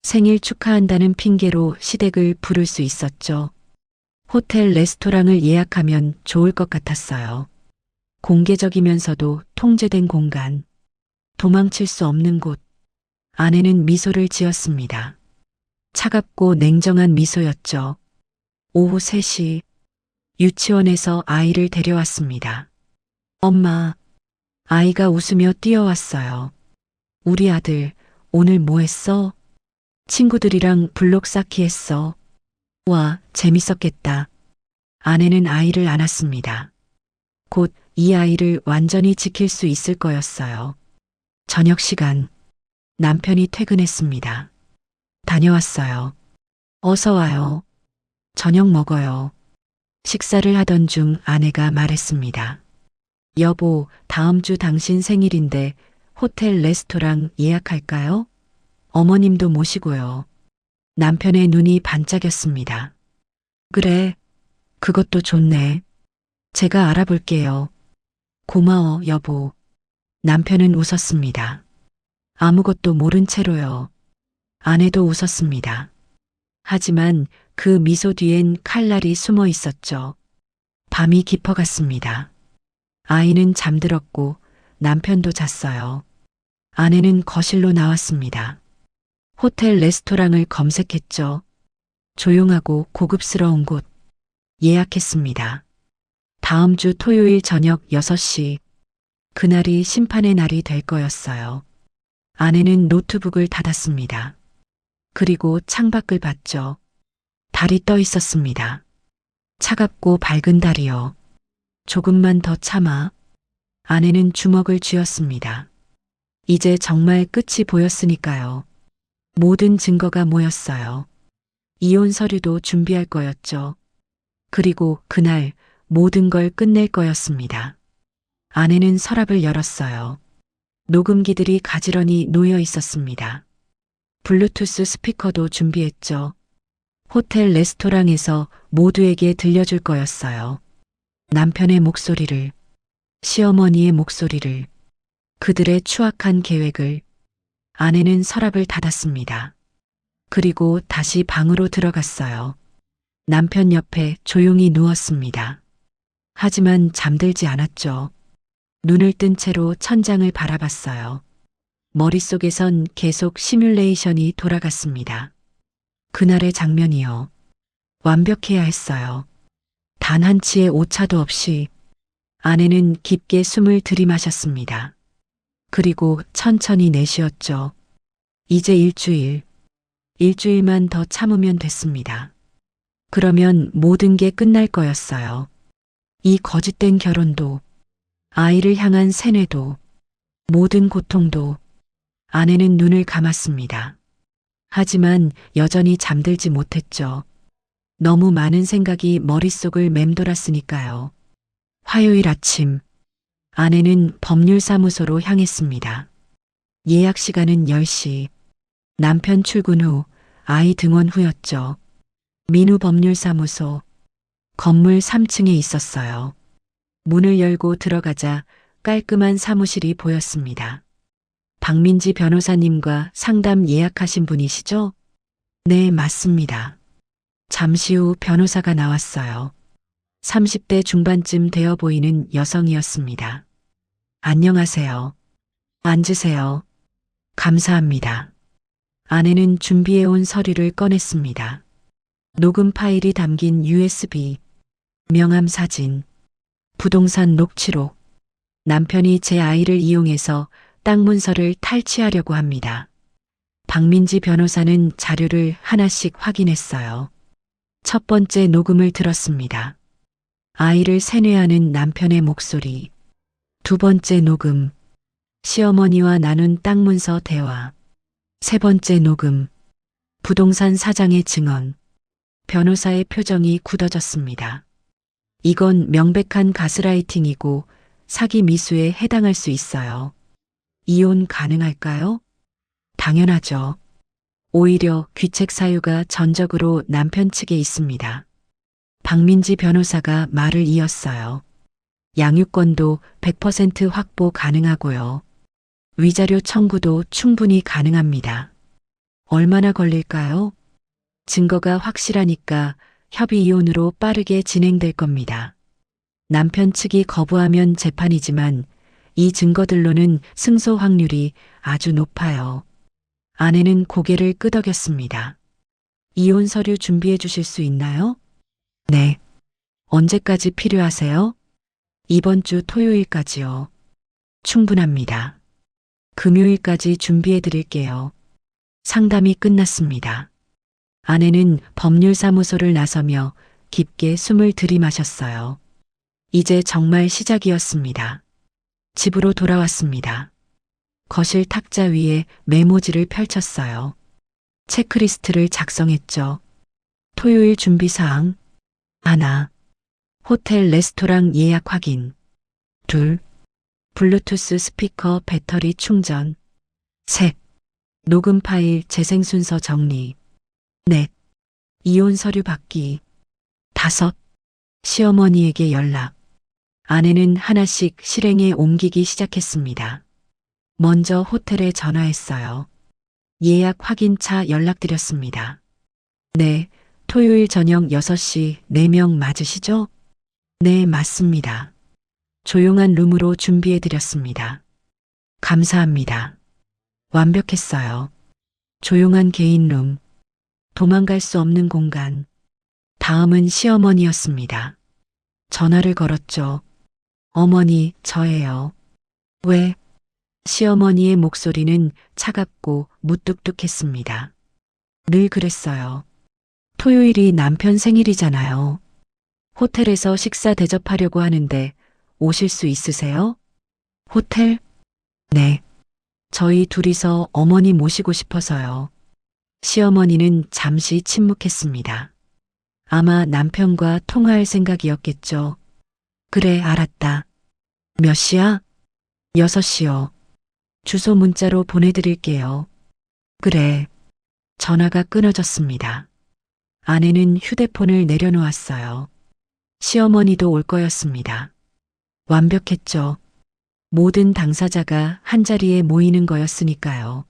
[SPEAKER 1] 생일 축하한다는 핑계로 시댁을 부를 수 있었죠. 호텔 레스토랑을 예약하면 좋을 것 같았어요. 공개적이면서도 통제된 공간. 도망칠 수 없는 곳. 아내는 미소를 지었습니다. 차갑고 냉정한 미소였죠. 오후 3시 유치원에서 아이를 데려왔습니다. 엄마, 아이가 웃으며 뛰어왔어요. 우리 아들 오늘 뭐 했어? 친구들이랑 블록 쌓기 했어. 와, 재밌었겠다. 아내는 아이를 안았습니다. 곧 이 아이를 완전히 지킬 수 있을 거였어요. 저녁 시간 남편이 퇴근했습니다. 다녀왔어요. 어서 와요. 저녁 먹어요. 식사를 하던 중 아내가 말했습니다. 여보, 다음 주 당신 생일인데 호텔 레스토랑 예약할까요? 어머님도 모시고요. 남편의 눈이 반짝였습니다. 그래, 그것도 좋네. 제가 알아볼게요. 고마워, 여보. 남편은 웃었습니다. 아무것도 모른 채로요. 아내도 웃었습니다. 하지만 그 미소 뒤엔 칼날이 숨어 있었죠. 밤이 깊어갔습니다. 아이는 잠들었고 남편도 잤어요. 아내는 거실로 나왔습니다. 호텔 레스토랑을 검색했죠. 조용하고 고급스러운 곳 예약했습니다. 다음 주 토요일 저녁 6시. 그날이 심판의 날이 될 거였어요. 아내는 노트북을 닫았습니다. 그리고 창밖을 봤죠. 달이 떠 있었습니다. 차갑고 밝은 달이요. 조금만 더 참아. 아내는 주먹을 쥐었습니다. 이제 정말 끝이 보였으니까요. 모든 증거가 모였어요. 이혼 서류도 준비할 거였죠. 그리고 그날 모든 걸 끝낼 거였습니다. 아내는 서랍을 열었어요. 녹음기들이 가지런히 놓여 있었습니다. 블루투스 스피커도 준비했죠. 호텔 레스토랑에서 모두에게 들려줄 거였어요. 남편의 목소리를, 시어머니의 목소리를, 그들의 추악한 계획을. 아내는 서랍을 닫았습니다. 그리고 다시 방으로 들어갔어요. 남편 옆에 조용히 누웠습니다. 하지만 잠들지 않았죠. 눈을 뜬 채로 천장을 바라봤어요. 머릿속에선 계속 시뮬레이션이 돌아갔습니다. 그날의 장면이요. 완벽해야 했어요. 단 한 치의 오차도 없이. 아내는 깊게 숨을 들이마셨습니다. 그리고 천천히 내쉬었죠. 이제 일주일만 더 참으면 됐습니다. 그러면 모든 게 끝날 거였어요. 이 거짓된 결혼도, 아이를 향한 세뇌도, 모든 고통도. 아내는 눈을 감았습니다. 하지만 여전히 잠들지 못했죠. 너무 많은 생각이 머릿속을 맴돌았으니까요. 화요일 아침, 아내는 법률사무소로 향했습니다. 예약 시간은 10시. 남편 출근 후, 아이 등원 후였죠. 민우 법률사무소. 건물 3층에 있었어요. 문을 열고 들어가자 깔끔한 사무실이 보였습니다. 박민지 변호사님과 상담 예약하신 분이시죠? 네, 맞습니다. 잠시 후 변호사가 나왔어요. 30대 중반쯤 되어 보이는 여성이었습니다. 안녕하세요. 앉으세요. 감사합니다. 아내는 준비해온 서류를 꺼냈습니다. 녹음 파일이 담긴 USB, 명함 사진, 부동산 녹취록. 남편이 제 아이를 이용해서 땅 문서를 탈취하려고 합니다. 박민지 변호사는 자료를 하나씩 확인했어요. 첫 번째 녹음을 들었습니다. 아이를 세뇌하는 남편의 목소리. 두 번째 녹음. 시어머니와 나눈 땅 문서 대화. 세 번째 녹음. 부동산 사장의 증언. 변호사의 표정이 굳어졌습니다. 이건 명백한 가스라이팅이고 사기 미수에 해당할 수 있어요. 이혼 가능할까요? 당연하죠. 오히려 귀책 사유가 전적으로 남편 측에 있습니다. 박민지 변호사가 말을 이었어요. 양육권도 100% 확보 가능하고요. 위자료 청구도 충분히 가능합니다. 얼마나 걸릴까요? 증거가 확실하니까 협의 이혼으로 빠르게 진행될 겁니다. 남편 측이 거부하면 재판이지만 이 증거들로는 승소 확률이 아주 높아요. 아내는 고개를 끄덕였습니다. 이혼 서류 준비해 주실 수 있나요? 네. 언제까지 필요하세요? 이번 주 토요일까지요. 충분합니다. 금요일까지 준비해 드릴게요. 상담이 끝났습니다. 아내는 법률사무소를 나서며 깊게 숨을 들이마셨어요. 이제 정말 시작이었습니다. 집으로 돌아왔습니다. 거실 탁자 위에 메모지를 펼쳤어요. 체크리스트를 작성했죠. 토요일 준비사항. 하나. 호텔 레스토랑 예약 확인. 둘. 블루투스 스피커 배터리 충전. 셋. 녹음 파일 재생 순서 정리. 넷. 이혼 서류 받기. 다섯. 시어머니에게 연락. 아내는 하나씩 실행에 옮기기 시작했습니다. 먼저 호텔에 전화했어요. 예약 확인차 연락드렸습니다. 네, 토요일 저녁 6시 4명 맞으시죠? 네, 맞습니다. 조용한 룸으로 준비해드렸습니다. 감사합니다. 완벽했어요. 조용한 개인 룸. 도망갈 수 없는 공간. 다음은 시어머니였습니다. 전화를 걸었죠. 어머니, 저예요. 왜? 시어머니의 목소리는 차갑고 무뚝뚝했습니다. 늘 그랬어요. 토요일이 남편 생일이잖아요. 호텔에서 식사 대접하려고 하는데 오실 수 있으세요? 호텔? 네. 저희 둘이서 어머니 모시고 싶어서요. 시어머니는 잠시 침묵했습니다. 아마 남편과 통화할 생각이었겠죠. 그래, 알았다. 몇 시야? 6시요. 주소 문자로 보내드릴게요. 그래. 전화가 끊어졌습니다. 아내는 휴대폰을 내려놓았어요. 시어머니도 올 거였습니다. 완벽했죠. 모든 당사자가 한자리에 모이는 거였으니까요.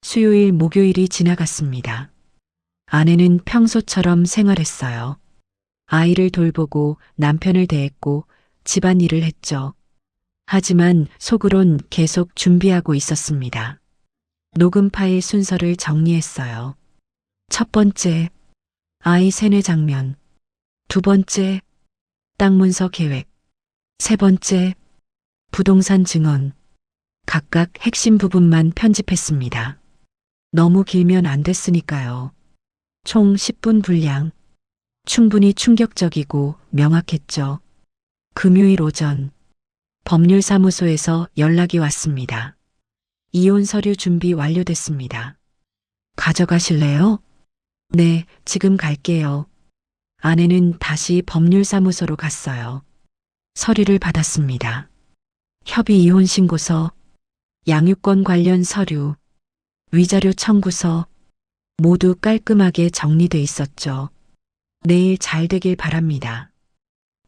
[SPEAKER 1] 수요일, 목요일이 지나갔습니다. 아내는 평소처럼 생활했어요. 아이를 돌보고 남편을 대했고 집안일을 했죠. 하지만 속으론 계속 준비하고 있었습니다. 녹음 파일 순서를 정리했어요. 첫 번째, 아이 세뇌 장면. 두 번째, 땅 문서 계획. 세 번째, 부동산 증언. 각각 핵심 부분만 편집했습니다. 너무 길면 안 됐으니까요. 총 10분 분량. 충분히 충격적이고 명확했죠. 금요일 오전. 법률사무소에서 연락이 왔습니다. 이혼 서류 준비 완료됐습니다. 가져가실래요? 네, 지금 갈게요. 아내는 다시 법률사무소로 갔어요. 서류를 받았습니다. 협의 이혼 신고서, 양육권 관련 서류, 위자료 청구서 모두 깔끔하게 정리돼 있었죠. 내일 잘 되길 바랍니다.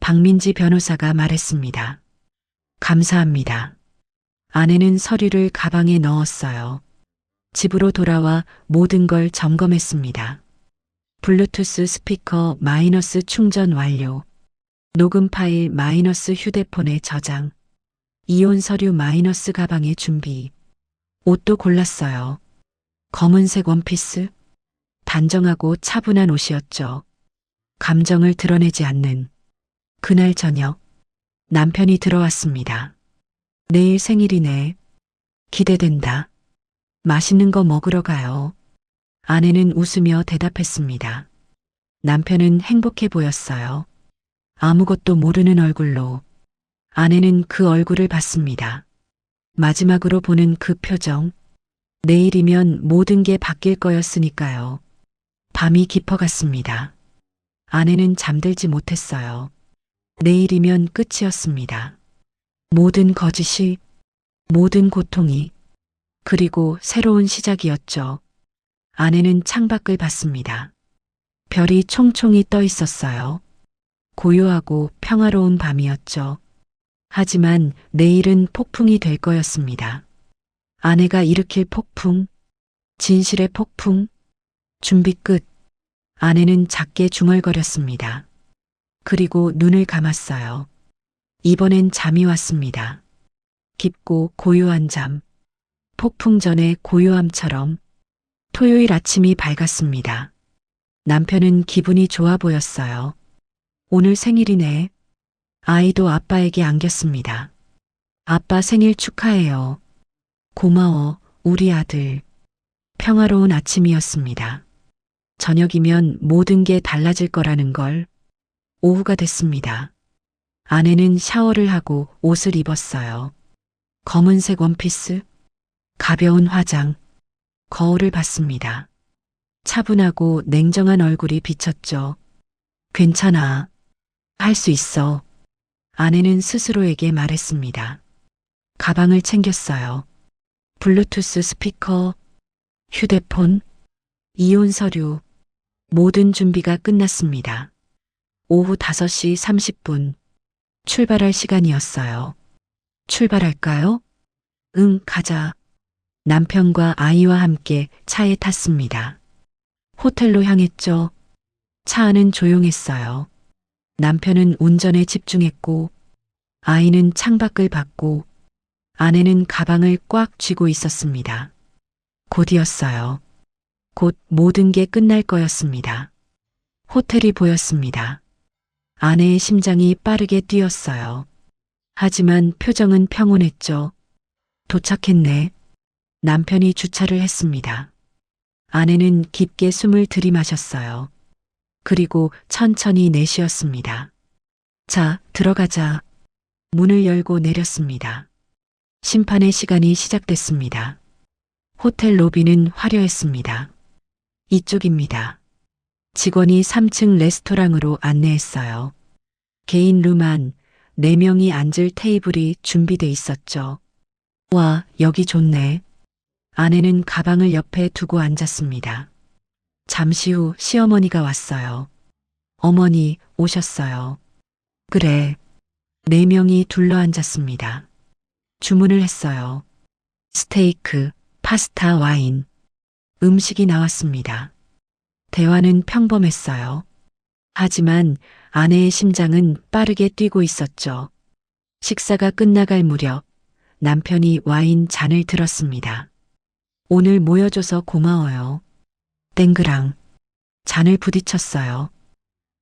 [SPEAKER 1] 박민지 변호사가 말했습니다. 감사합니다. 아내는 서류를 가방에 넣었어요. 집으로 돌아와 모든 걸 점검했습니다. 블루투스 스피커 마이너스 충전 완료. 녹음 파일 마이너스 휴대폰에 저장. 이혼 서류 마이너스 가방에 준비. 옷도 골랐어요. 검은색 원피스. 단정하고 차분한 옷이었죠. 감정을 드러내지 않는. 그날 저녁 남편이 들어왔습니다. 내일 생일이네. 기대된다. 맛있는 거 먹으러 가요. 아내는 웃으며 대답했습니다. 남편은 행복해 보였어요. 아무것도 모르는 얼굴로. 아내는 그 얼굴을 봤습니다. 마지막으로 보는 그 표정. 내일이면 모든 게 바뀔 거였으니까요. 밤이 깊어갔습니다. 아내는 잠들지 못했어요. 내일이면 끝이었습니다. 모든 거짓이, 모든 고통이, 그리고 새로운 시작이었죠. 아내는 창밖을 봤습니다. 별이 총총히 떠 있었어요. 고요하고 평화로운 밤이었죠. 하지만 내일은 폭풍이 될 거였습니다. 아내가 일으킬 폭풍, 진실의 폭풍, 준비 끝. 아내는 작게 중얼거렸습니다. 그리고 눈을 감았어요. 이번엔 잠이 왔습니다. 깊고 고요한 잠. 폭풍 전의 고요함처럼. 토요일 아침이 밝았습니다. 남편은 기분이 좋아 보였어요. 오늘 생일이네. 아이도 아빠에게 안겼습니다. 아빠 생일 축하해요. 고마워, 우리 아들. 평화로운 아침이었습니다. 저녁이면 모든 게 달라질 거라는 걸. 오후가 됐습니다. 아내는 샤워를 하고 옷을 입었어요. 검은색 원피스, 가벼운 화장, 거울을 봤습니다. 차분하고 냉정한 얼굴이 비쳤죠. 괜찮아. 할 수 있어. 아내는 스스로에게 말했습니다. 가방을 챙겼어요. 블루투스 스피커, 휴대폰, 이혼 서류, 모든 준비가 끝났습니다. 오후 5시 30분, 출발할 시간이었어요. 출발할까요? 응, 가자. 남편과 아이와 함께 차에 탔습니다. 호텔로 향했죠. 차 안은 조용했어요. 남편은 운전에 집중했고, 아이는 창밖을 봤고, 아내는 가방을 꽉 쥐고 있었습니다. 곧이었어요. 곧 모든 게 끝날 거였습니다. 호텔이 보였습니다. 아내의 심장이 빠르게 뛰었어요. 하지만 표정은 평온했죠. 도착했네. 남편이 주차를 했습니다. 아내는 깊게 숨을 들이마셨어요. 그리고 천천히 내쉬었습니다. 자, 들어가자. 문을 열고 내렸습니다. 심판의 시간이 시작됐습니다. 호텔 로비는 화려했습니다. 이쪽입니다. 직원이 3층 레스토랑으로 안내했어요. 개인 룸 안 4명이 앉을 테이블이 준비돼 있었죠. 와, 여기 좋네. 아내는 가방을 옆에 두고 앉았습니다. 잠시 후 시어머니가 왔어요. 어머니 오셨어요. 그래. 4명이 둘러앉았습니다. 주문을 했어요. 스테이크, 파스타, 와인. 음식이 나왔습니다. 대화는 평범했어요. 하지만 아내의 심장은 빠르게 뛰고 있었죠. 식사가 끝나갈 무렵 남편이 와인 잔을 들었습니다. 오늘 모여줘서 고마워요. 땡그랑. 잔을 부딪혔어요.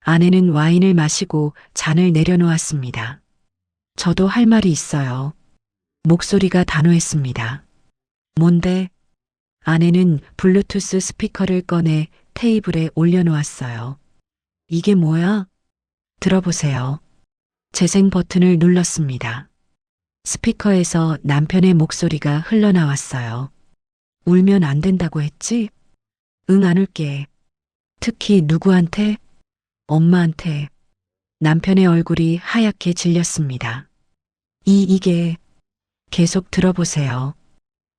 [SPEAKER 1] 아내는 와인을 마시고 잔을 내려놓았습니다. 저도 할 말이 있어요. 목소리가 단호했습니다. 뭔데? 아내는 블루투스 스피커를 꺼내 테이블에 올려놓았어요. 이게 뭐야? 들어보세요. 재생 버튼을 눌렀습니다. 스피커에서 남편의 목소리가 흘러나왔어요. 울면 안 된다고 했지? 응, 안 울게. 특히 누구한테? 엄마한테. 남편의 얼굴이 하얗게 질렸습니다. 이게. 계속 들어보세요.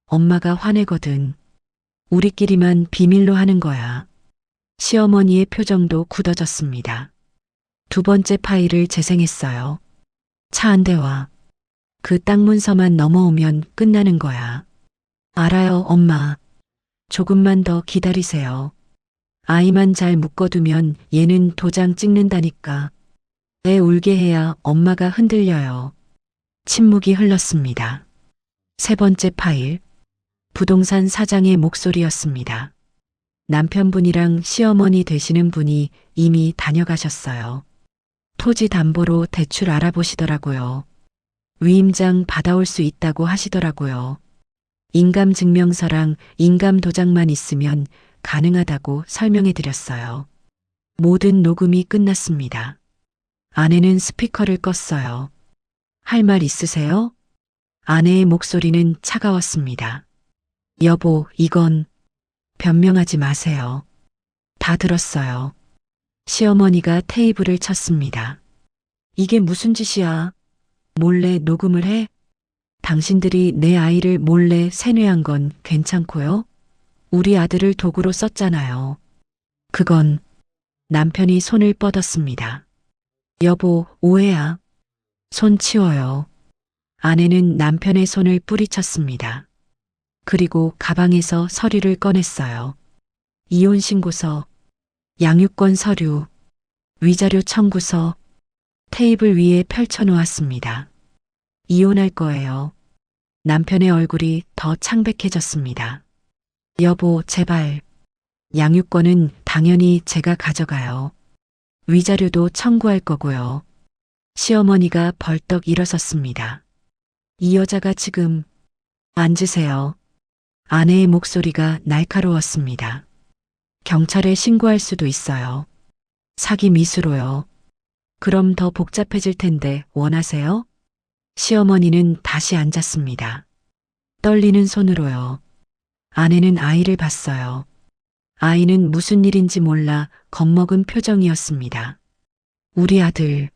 [SPEAKER 1] 엄마가 화내거든. 우리끼리만 비밀로 하는 거야. 시어머니의 표정도 굳어졌습니다. 2번째 파일을 재생했어요. 차 한 대와 그 땅 문서만 넘어오면 끝나는 거야. 알아요, 엄마. 조금만 더 기다리세요. 아이만 잘 묶어두면 얘는 도장 찍는다니까. 애 울게 해야 엄마가 흔들려요. 침묵이 흘렀습니다. 3번째 파일. 부동산 사장의 목소리였습니다. 남편분이랑 시어머니 되시는 분이 이미 다녀가셨어요. 토지 담보로 대출 알아보시더라고요. 위임장 받아올 수 있다고 하시더라고요. 인감증명서랑 인감도장만 있으면 가능하다고 설명해 드렸어요. 모든 녹음이 끝났습니다. 아내는 스피커를 껐어요. 할 말 있으세요? 아내의 목소리는 차가웠습니다. 여보, 이건 변명하지 마세요. 다 들었어요. 시어머니가 테이블을 쳤습니다. 이게 무슨 짓이야? 몰래 녹음을 해? 당신들이 내 아이를 몰래 세뇌한 건 괜찮고요? 우리 아들을 도구로 썼잖아요. 그건 남편이 손을 뻗었습니다. 여보, 오해야. 손 치워요. 아내는 남편의 손을 뿌리쳤습니다. 그리고 가방에서 서류를 꺼냈어요. 이혼 신고서, 양육권 서류, 위자료 청구서, 테이블 위에 펼쳐놓았습니다. 이혼할 거예요. 남편의 얼굴이 더 창백해졌습니다. 여보, 제발. 양육권은 당연히 제가 가져가요. 위자료도 청구할 거고요. 시어머니가 벌떡 일어섰습니다. 이 여자가 지금. 앉으세요. 아내의 목소리가 날카로웠습니다. 경찰에 신고할 수도 있어요. 사기 미수로요. 그럼 더 복잡해질 텐데 원하세요? 시어머니는 다시 앉았습니다. 떨리는 손으로요. 아내는 아이를 봤어요. 아이는 무슨 일인지 몰라 겁먹은 표정이었습니다. 우리 아들,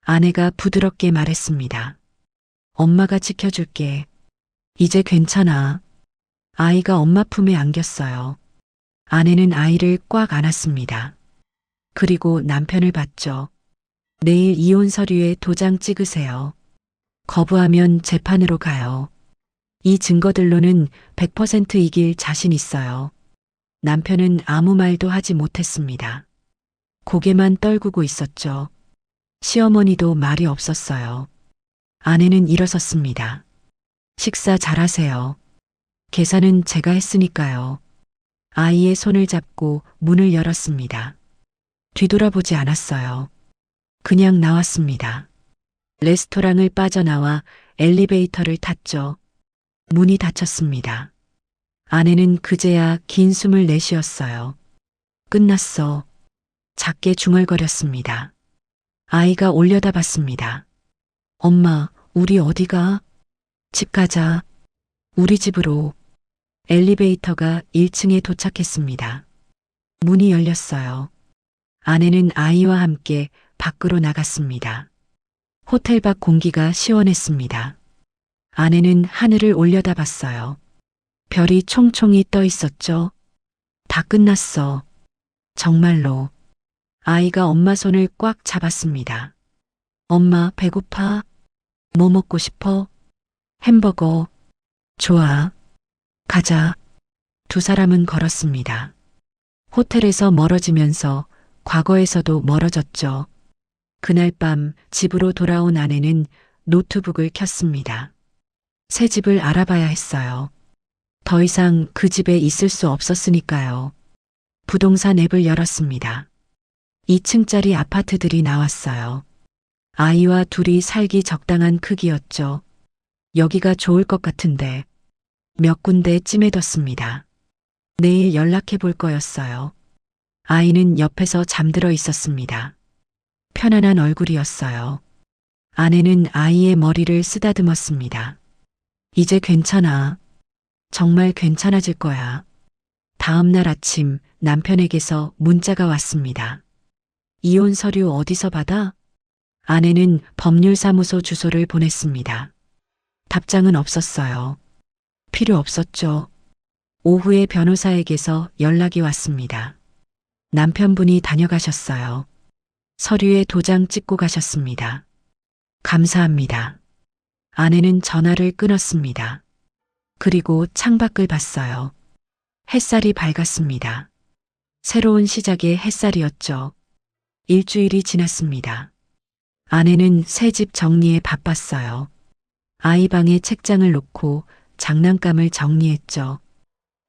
[SPEAKER 1] 아내가 부드럽게 말했습니다. 엄마가 지켜줄게. 이제 괜찮아. 아이가 엄마 품에 안겼어요. 아내는 아이를 꽉 안았습니다. 그리고 남편을 봤죠. 내일 이혼 서류에 도장 찍으세요. 거부하면 재판으로 가요. 이 증거들로는 100% 이길 자신 있어요. 남편은 아무 말도 하지 못했습니다. 고개만 떨구고 있었죠. 시어머니도 말이 없었어요. 아내는 일어섰습니다. 식사 잘하세요. 계산은 제가 했으니까요. 아이의 손을 잡고 문을 열었습니다. 뒤돌아보지 않았어요. 그냥 나왔습니다. 레스토랑을 빠져나와 엘리베이터를 탔죠. 문이 닫혔습니다. 아내는 그제야 긴 숨을 내쉬었어요. 끝났어. 작게 중얼거렸습니다. 아이가 올려다봤습니다. 엄마, 우리 어디가? 집 가자. 우리 집으로. 엘리베이터가 1층에 도착했습니다. 문이 열렸어요. 아내는 아이와 함께 밖으로 나갔습니다. 호텔 밖 공기가 시원했습니다. 아내는 하늘을 올려다봤어요. 별이 총총히 떠 있었죠. 다 끝났어. 정말로. 아이가 엄마 손을 꽉 잡았습니다. 엄마, 배고파? 뭐 먹고 싶어? 햄버거. 좋아. 가자. 두 사람은 걸었습니다. 호텔에서 멀어지면서 과거에서도 멀어졌죠. 그날 밤 집으로 돌아온 아내는 노트북을 켰습니다. 새 집을 알아봐야 했어요. 더 이상 그 집에 있을 수 없었으니까요. 부동산 앱을 열었습니다. 2층짜리 아파트들이 나왔어요. 아이와 둘이 살기 적당한 크기였죠. 여기가 좋을 것 같은데 몇 군데 찜해뒀습니다. 내일 연락해 볼 거였어요. 아이는 옆에서 잠들어 있었습니다. 편안한 얼굴이었어요. 아내는 아이의 머리를 쓰다듬었습니다. 이제 괜찮아. 정말 괜찮아질 거야. 다음 날 아침 남편에게서 문자가 왔습니다. 이혼 서류 어디서 받아? 아내는 법률사무소 주소를 보냈습니다. 답장은 없었어요. 필요 없었죠. 오후에 변호사에게서 연락이 왔습니다. 남편분이 다녀가셨어요. 서류에 도장 찍고 가셨습니다. 감사합니다. 아내는 전화를 끊었습니다. 그리고 창밖을 봤어요. 햇살이 밝았습니다. 새로운 시작의 햇살이었죠. 일주일이 지났습니다. 아내는 새 집 정리에 바빴어요. 아이 방에 책장을 놓고 장난감을 정리했죠.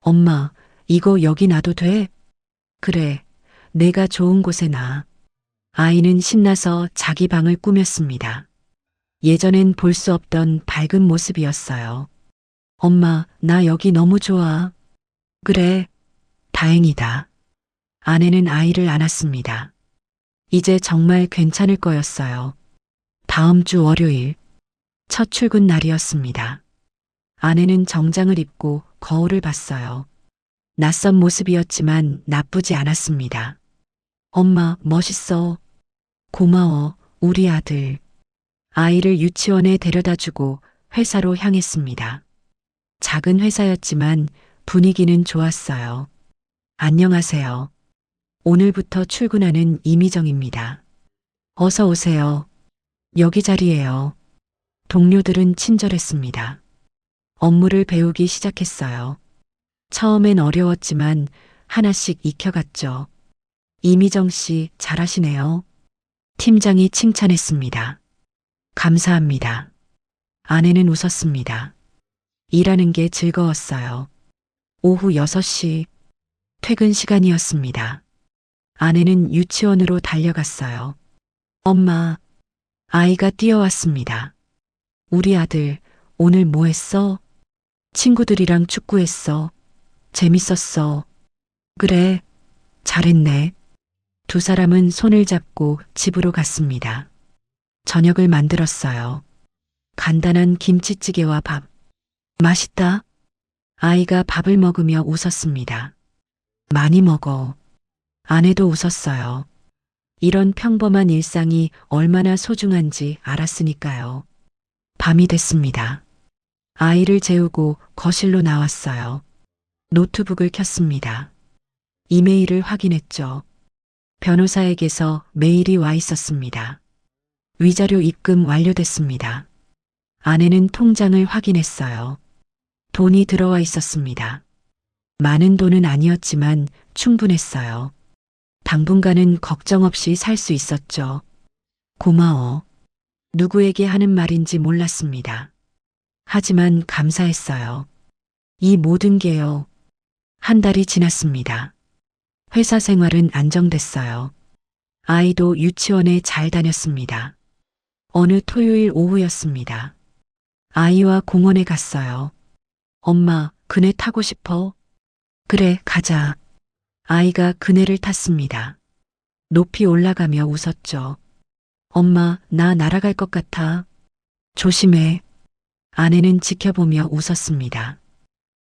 [SPEAKER 1] 엄마, 이거 여기 놔도 돼? 그래, 내가 좋은 곳에 놔. 아이는 신나서 자기 방을 꾸몄습니다. 예전엔 볼 수 없던 밝은 모습이었어요. 엄마, 나 여기 너무 좋아. 그래, 다행이다. 아내는 아이를 안았습니다. 이제 정말 괜찮을 거였어요. 다음 주 월요일, 첫 출근 날이었습니다. 아내는 정장을 입고 거울을 봤어요. 낯선 모습이었지만 나쁘지 않았습니다. 엄마, 멋있어. 고마워, 우리 아들. 아이를 유치원에 데려다 주고 회사로 향했습니다. 작은 회사였지만 분위기는 좋았어요. 안녕하세요. 오늘부터 출근하는 이미정입니다. 어서 오세요. 여기 자리예요. 동료들은 친절했습니다. 업무를 배우기 시작했어요. 처음엔 어려웠지만 하나씩 익혀갔죠. 이미정 씨 잘하시네요. 팀장이 칭찬했습니다. 감사합니다. 아내는 웃었습니다. 일하는 게 즐거웠어요. 오후 6시 퇴근 시간이었습니다. 아내는 유치원으로 달려갔어요. 엄마, 아이가 뛰어왔습니다. 우리 아들, 오늘 뭐 했어? 친구들이랑 축구했어. 재밌었어. 그래, 잘했네. 두 사람은 손을 잡고 집으로 갔습니다. 저녁을 만들었어요. 간단한 김치찌개와 밥. 맛있다. 아이가 밥을 먹으며 웃었습니다. 많이 먹어. 아내도 웃었어요. 이런 평범한 일상이 얼마나 소중한지 알았으니까요. 밤이 됐습니다. 아이를 재우고 거실로 나왔어요. 노트북을 켰습니다. 이메일을 확인했죠. 변호사에게서 메일이 와 있었습니다. 위자료 입금 완료됐습니다. 아내는 통장을 확인했어요. 돈이 들어와 있었습니다. 많은 돈은 아니었지만 충분했어요. 당분간은 걱정 없이 살 수 있었죠. 고마워. 누구에게 하는 말인지 몰랐습니다. 하지만 감사했어요. 이 모든 게요. 한 달이 지났습니다. 회사 생활은 안정됐어요. 아이도 유치원에 잘 다녔습니다. 어느 토요일 오후였습니다. 아이와 공원에 갔어요. 엄마, 그네 타고 싶어? 그래, 가자. 아이가 그네를 탔습니다. 높이 올라가며 웃었죠. 엄마, 나 날아갈 것 같아. 조심해. 아내는 지켜보며 웃었습니다.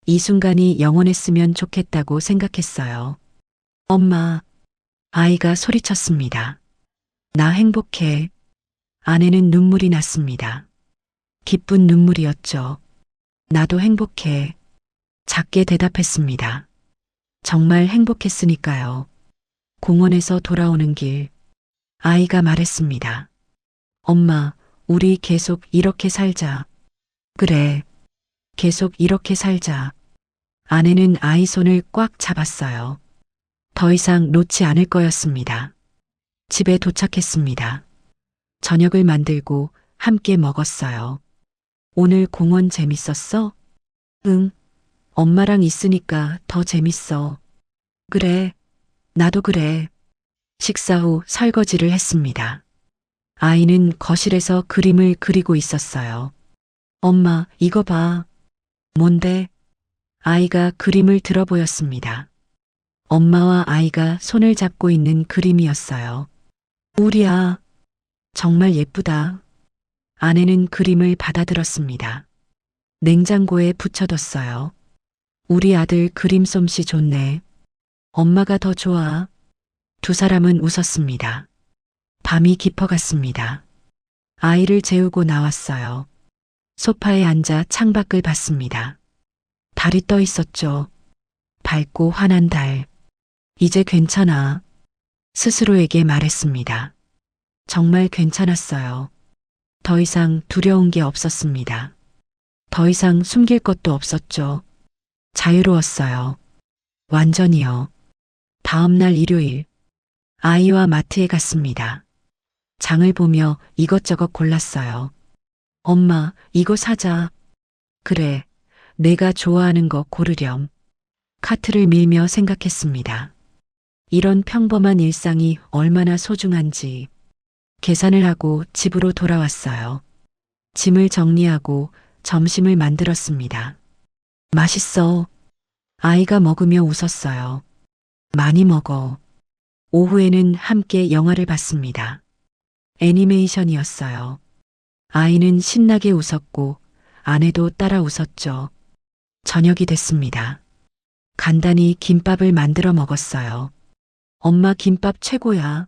[SPEAKER 1] 이 순간이 영원했으면 좋겠다고 생각했어요. 엄마, 아이가 소리쳤습니다. 나 행복해. 아내는 눈물이 났습니다. 기쁜 눈물이었죠. 나도 행복해. 작게 대답했습니다. 정말 행복했으니까요. 공원에서 돌아오는 길, 아이가 말했습니다. 엄마, 우리 계속 이렇게 살자. 그래, 계속 이렇게 살자. 아내는 아이 손을 꽉 잡았어요. 더 이상 놓지 않을 거였습니다. 집에 도착했습니다. 저녁을 만들고 함께 먹었어요. 오늘 공원 재밌었어? 응, 엄마랑 있으니까 더 재밌어. 그래, 나도 그래. 식사 후 설거지를 했습니다. 아이는 거실에서 그림을 그리고 있었어요. 엄마, 이거 봐. 뭔데? 아이가 그림을 들어 보였습니다. 엄마와 아이가 손을 잡고 있는 그림이었어요. 우리야, 정말 예쁘다. 아내는 그림을 받아들었습니다. 냉장고에 붙여뒀어요. 우리 아들 그림 솜씨 좋네. 엄마가 더 좋아. 두 사람은 웃었습니다. 밤이 깊어갔습니다. 아이를 재우고 나왔어요. 소파에 앉아 창밖을 봤습니다. 달이 떠 있었죠. 밝고 환한 달. 이제 괜찮아. 스스로에게 말했습니다. 정말 괜찮았어요. 더 이상 두려운 게 없었습니다. 더 이상 숨길 것도 없었죠. 자유로웠어요. 완전히요. 다음 날 일요일, 아이와 마트에 갔습니다. 장을 보며 이것저것 골랐어요. 엄마, 이거 사자. 그래, 내가 좋아하는 거 고르렴. 카트를 밀며 생각했습니다. 이런 평범한 일상이 얼마나 소중한지. 계산을 하고 집으로 돌아왔어요. 짐을 정리하고 점심을 만들었습니다. 맛있어. 아이가 먹으며 웃었어요. 많이 먹어. 오후에는 함께 영화를 봤습니다. 애니메이션이었어요. 아이는 신나게 웃었고 아내도 따라 웃었죠. 저녁이 됐습니다. 간단히 김밥을 만들어 먹었어요. 엄마 김밥 최고야.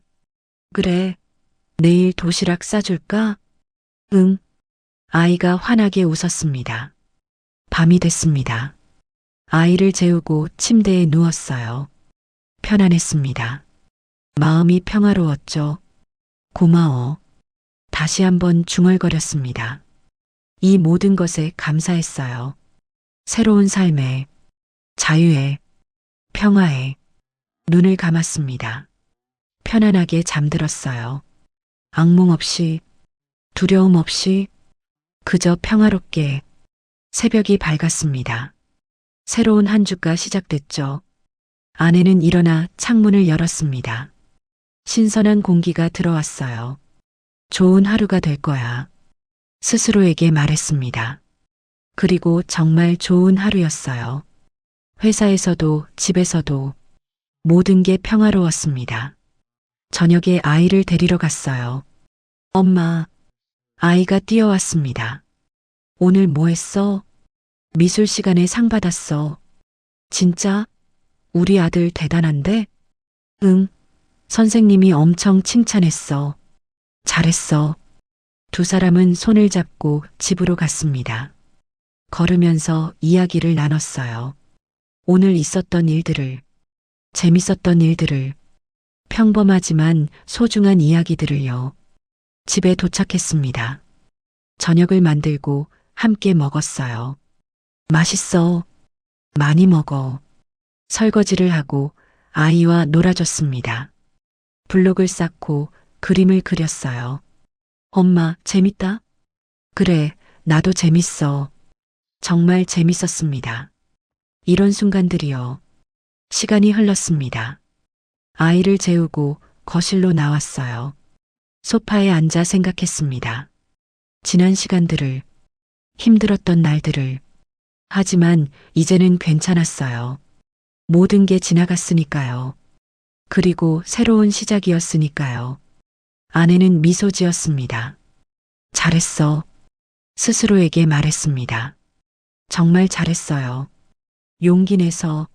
[SPEAKER 1] 그래. 내일 도시락 싸줄까? 응. 아이가 환하게 웃었습니다. 밤이 됐습니다. 아이를 재우고 침대에 누웠어요. 편안했습니다. 마음이 평화로웠죠. 고마워. 다시 한번 중얼거렸습니다. 이 모든 것에 감사했어요. 새로운 삶에, 자유에, 평화에 눈을 감았습니다. 편안하게 잠들었어요. 악몽 없이, 두려움 없이, 그저 평화롭게. 새벽이 밝았습니다. 새로운 한 주가 시작됐죠. 아내는 일어나 창문을 열었습니다. 신선한 공기가 들어왔어요. 좋은 하루가 될 거야. 스스로에게 말했습니다. 그리고 정말 좋은 하루였어요. 회사에서도 집에서도 모든 게 평화로웠습니다. 저녁에 아이를 데리러 갔어요. 엄마, 아이가 뛰어왔습니다. 오늘 뭐 했어? 미술 시간에 상 받았어. 진짜? 우리 아들 대단한데? 응. 선생님이 엄청 칭찬했어. 잘했어. 두 사람은 손을 잡고 집으로 갔습니다. 걸으면서 이야기를 나눴어요. 오늘 있었던 일들을, 재밌었던 일들을, 평범하지만 소중한 이야기들을요. 집에 도착했습니다. 저녁을 만들고 함께 먹었어요. 맛있어. 많이 먹어. 설거지를 하고 아이와 놀아줬습니다. 블록을 쌓고 그림을 그렸어요. 엄마, 재밌다? 그래, 나도 재밌어. 정말 재밌었습니다. 이런 순간들이요. 시간이 흘렀습니다. 아이를 재우고 거실로 나왔어요. 소파에 앉아 생각했습니다. 지난 시간들을, 힘들었던 날들을. 하지만 이제는 괜찮았어요. 모든 게 지나갔으니까요. 그리고 새로운 시작이었으니까요. 아내는 미소 지었습니다. 잘했어. 스스로에게 말했습니다. 정말 잘했어요. 용기 내서,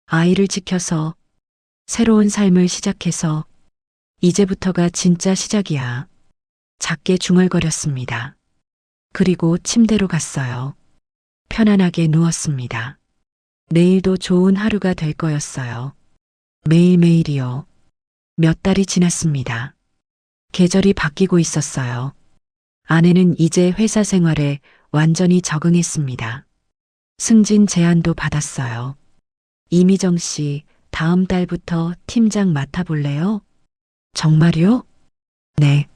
[SPEAKER 1] 아이를 지켜서, 새로운 삶을 시작해서, 이제부터가 진짜 시작이야. 작게 중얼거렸습니다. 그리고 침대로 갔어요. 편안하게 누웠습니다. 내일도 좋은 하루가 될 거였어요. 매일매일이요. 몇 달이 지났습니다. 계절이 바뀌고 있었어요. 아내는 이제 회사 생활에 완전히 적응했습니다. 승진 제안도 받았어요. 이미정 씨, 다음 달부터 팀장 맡아볼래요? 정말요? 네.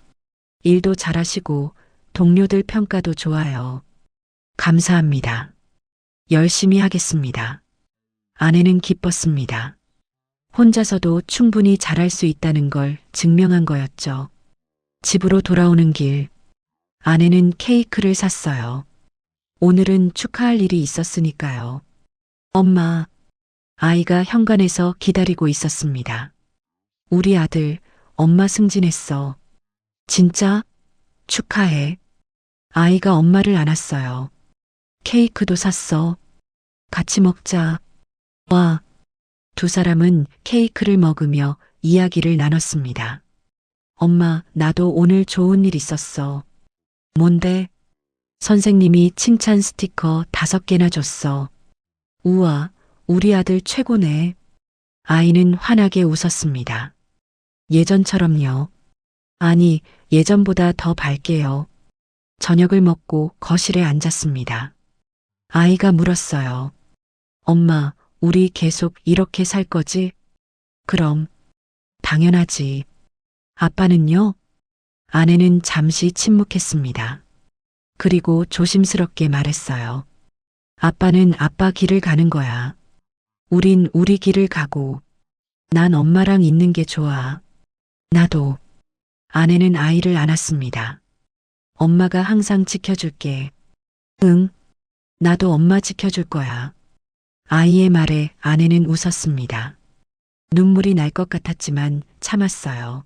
[SPEAKER 1] 일도 잘하시고 동료들 평가도 좋아요. 감사합니다. 열심히 하겠습니다. 아내는 기뻤습니다. 혼자서도 충분히 잘할 수 있다는 걸 증명한 거였죠. 집으로 돌아오는 길, 아내는 케이크를 샀어요. 오늘은 축하할 일이 있었으니까요. 엄마, 아이가 현관에서 기다리고 있었습니다. 우리 아들, 엄마 승진했어. 진짜? 축하해. 아이가 엄마를 안았어요. 케이크도 샀어. 같이 먹자. 와. 두 사람은 케이크를 먹으며 이야기를 나눴습니다. 엄마, 나도 오늘 좋은 일 있었어. 뭔데? 선생님이 칭찬 스티커 5개나 줬어. 우와, 우리 아들 최고네. 아이는 환하게 웃었습니다. 예전처럼요. 아니, 예전보다 더 밝게요. 저녁을 먹고 거실에 앉았습니다. 아이가 물었어요. 엄마, 우리 계속 이렇게 살 거지? 그럼, 당연하지. 아빠는요? 아내는 잠시 침묵했습니다. 그리고 조심스럽게 말했어요. 아빠는 아빠 길을 가는 거야. 우린 우리 길을 가고, 난 엄마랑 있는 게 좋아. 나도. 아내는 아이를 안았습니다. 엄마가 항상 지켜줄게. 응, 나도 엄마 지켜줄 거야. 아이의 말에 아내는 웃었습니다. 눈물이 날 것 같았지만 참았어요.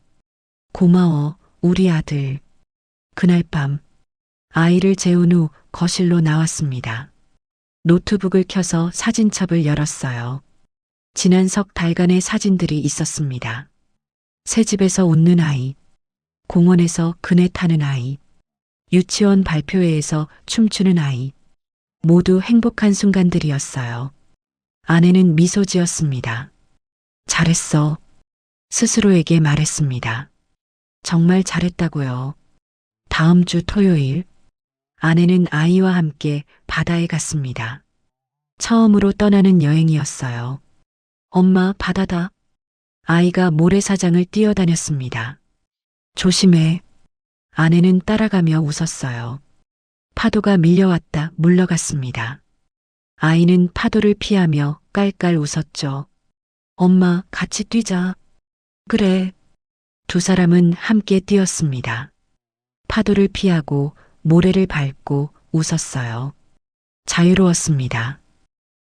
[SPEAKER 1] 고마워, 우리 아들. 그날 밤, 아이를 재운 후 거실로 나왔습니다. 노트북을 켜서 사진첩을 열었어요. 지난 석 달간의 사진들이 있었습니다. 새 집에서 웃는 아이, 공원에서 그네 타는 아이, 유치원 발표회에서 춤추는 아이, 모두 행복한 순간들이었어요. 아내는 미소 지었습니다. 잘했어. 스스로에게 말했습니다. 정말 잘했다고요. 다음 주 토요일, 아내는 아이와 함께 바다에 갔습니다. 처음으로 떠나는 여행이었어요. 엄마, 바다다. 아이가 모래사장을 뛰어다녔습니다. 조심해. 아내는 따라가며 웃었어요. 파도가 밀려왔다 물러갔습니다. 아이는 파도를 피하며 깔깔 웃었죠. 엄마, 같이 뛰자. 그래. 두 사람은 함께 뛰었습니다. 파도를 피하고 모래를 밟고 웃었어요. 자유로웠습니다.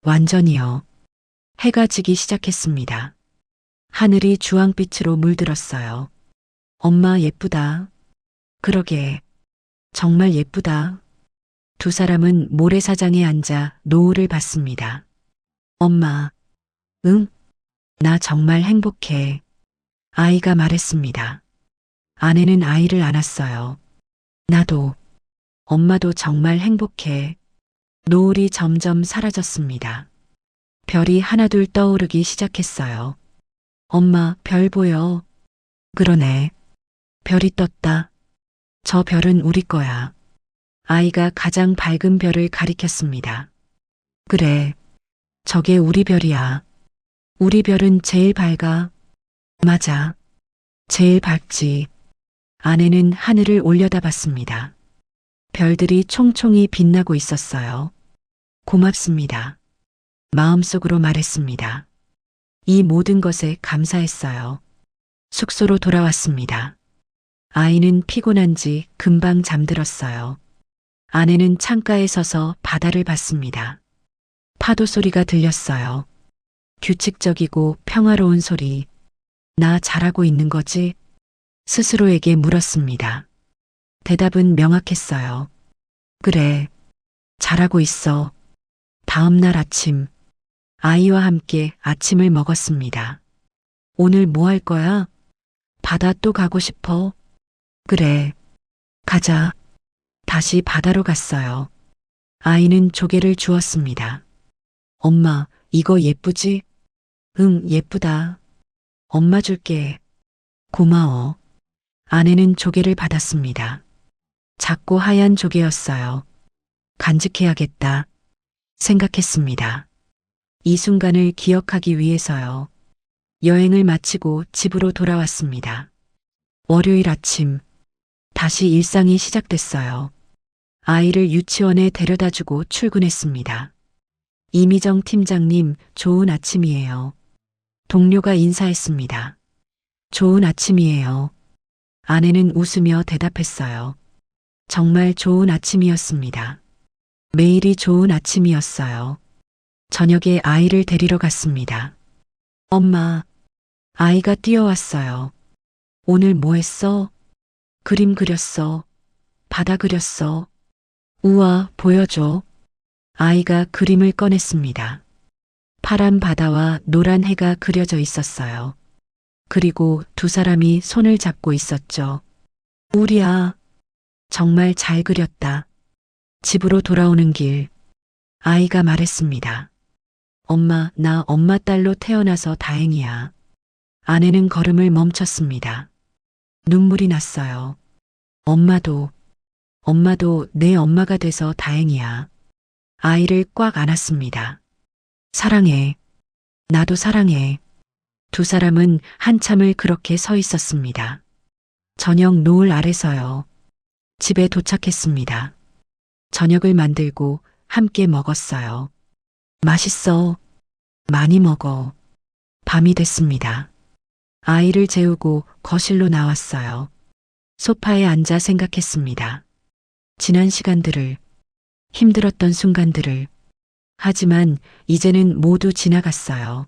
[SPEAKER 1] 완전히요. 해가 지기 시작했습니다. 하늘이 주황빛으로 물들었어요. 엄마 예쁘다. 그러게. 정말 예쁘다. 두 사람은 모래사장에 앉아 노을을 봤습니다. 엄마, 응? 나 정말 행복해. 아이가 말했습니다. 아내는 아이를 안았어요. 나도, 엄마도 정말 행복해. 노을이 점점 사라졌습니다. 별이 하나둘 떠오르기 시작했어요. 엄마, 별 보여. 그러네. 별이 떴다. 저 별은 우리 거야. 아이가 가장 밝은 별을 가리켰습니다. 그래. 저게 우리 별이야. 우리 별은 제일 밝아. 맞아. 제일 밝지. 아내는 하늘을 올려다봤습니다. 별들이 총총히 빛나고 있었어요. 고맙습니다. 마음속으로 말했습니다. 이 모든 것에 감사했어요. 숙소로 돌아왔습니다. 아이는 피곤한지 금방 잠들었어요. 아내는 창가에 서서 바다를 봤습니다. 파도 소리가 들렸어요. 규칙적이고 평화로운 소리. 나 잘하고 있는 거지? 스스로에게 물었습니다. 대답은 명확했어요. 그래, 잘하고 있어. 다음 날 아침, 아이와 함께 아침을 먹었습니다. 오늘 뭐 할 거야? 바다 또 가고 싶어? 그래, 가자. 다시 바다로 갔어요. 아이는 조개를 주었습니다. 엄마, 이거 예쁘지? 응, 예쁘다. 엄마 줄게. 고마워. 아내는 조개를 받았습니다. 작고 하얀 조개였어요. 간직해야겠다. 생각했습니다. 이 순간을 기억하기 위해서요. 여행을 마치고 집으로 돌아왔습니다. 월요일 아침, 다시 일상이 시작됐어요. 아이를 유치원에 데려다주고 출근했습니다. 이미정 팀장님, 좋은 아침이에요. 동료가 인사했습니다. 좋은 아침이에요. 아내는 웃으며 대답했어요. 정말 좋은 아침이었습니다. 매일이 좋은 아침이었어요. 저녁에 아이를 데리러 갔습니다. 엄마, 아이가 뛰어왔어요. 오늘 뭐 했어? 그림 그렸어. 바다 그렸어. 우와, 보여줘. 아이가 그림을 꺼냈습니다. 파란 바다와 노란 해가 그려져 있었어요. 그리고 두 사람이 손을 잡고 있었죠. 우리야, 정말 잘 그렸다. 집으로 돌아오는 길, 아이가 말했습니다. 엄마, 나 엄마 딸로 태어나서 다행이야. 아내는 걸음을 멈췄습니다. 눈물이 났어요. 엄마도 내 엄마가 돼서 다행이야. 아이를 꽉 안았습니다. 사랑해. 나도 사랑해. 두 사람은 한참을 그렇게 서 있었습니다. 저녁 노을 아래서요. 집에 도착했습니다. 저녁을 만들고 함께 먹었어요. 맛있어. 많이 먹어. 밤이 됐습니다. 아이를 재우고 거실로 나왔어요. 소파에 앉아 생각했습니다. 지난 시간들을, 힘들었던 순간들을. 하지만 이제는 모두 지나갔어요.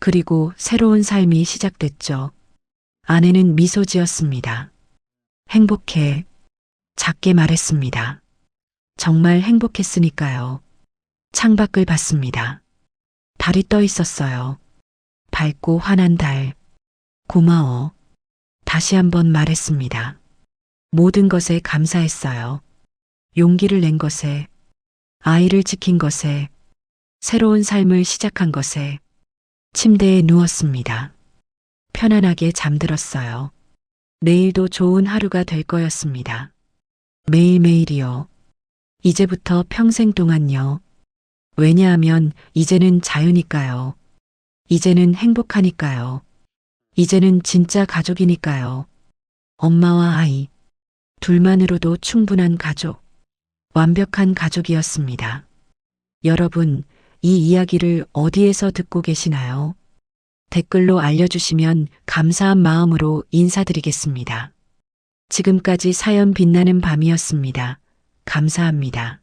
[SPEAKER 1] 그리고 새로운 삶이 시작됐죠. 아내는 미소 지었습니다. 행복해. 작게 말했습니다. 정말 행복했으니까요. 창밖을 봤습니다. 달이 떠 있었어요. 밝고 환한 달. 고마워. 다시 한번 말했습니다. 모든 것에 감사했어요. 용기를 낸 것에, 아이를 지킨 것에, 새로운 삶을 시작한 것에. 침대에 누웠습니다. 편안하게 잠들었어요. 내일도 좋은 하루가 될 거였습니다. 매일매일이요. 이제부터 평생 동안요. 왜냐하면 이제는 자유니까요. 이제는 행복하니까요. 이제는 진짜 가족이니까요. 엄마와 아이, 둘만으로도 충분한 가족, 완벽한 가족이었습니다. 여러분, 이 이야기를 어디에서 듣고 계시나요? 댓글로 알려주시면 감사한 마음으로 인사드리겠습니다. 지금까지 사연 빛나는 밤이었습니다. 감사합니다.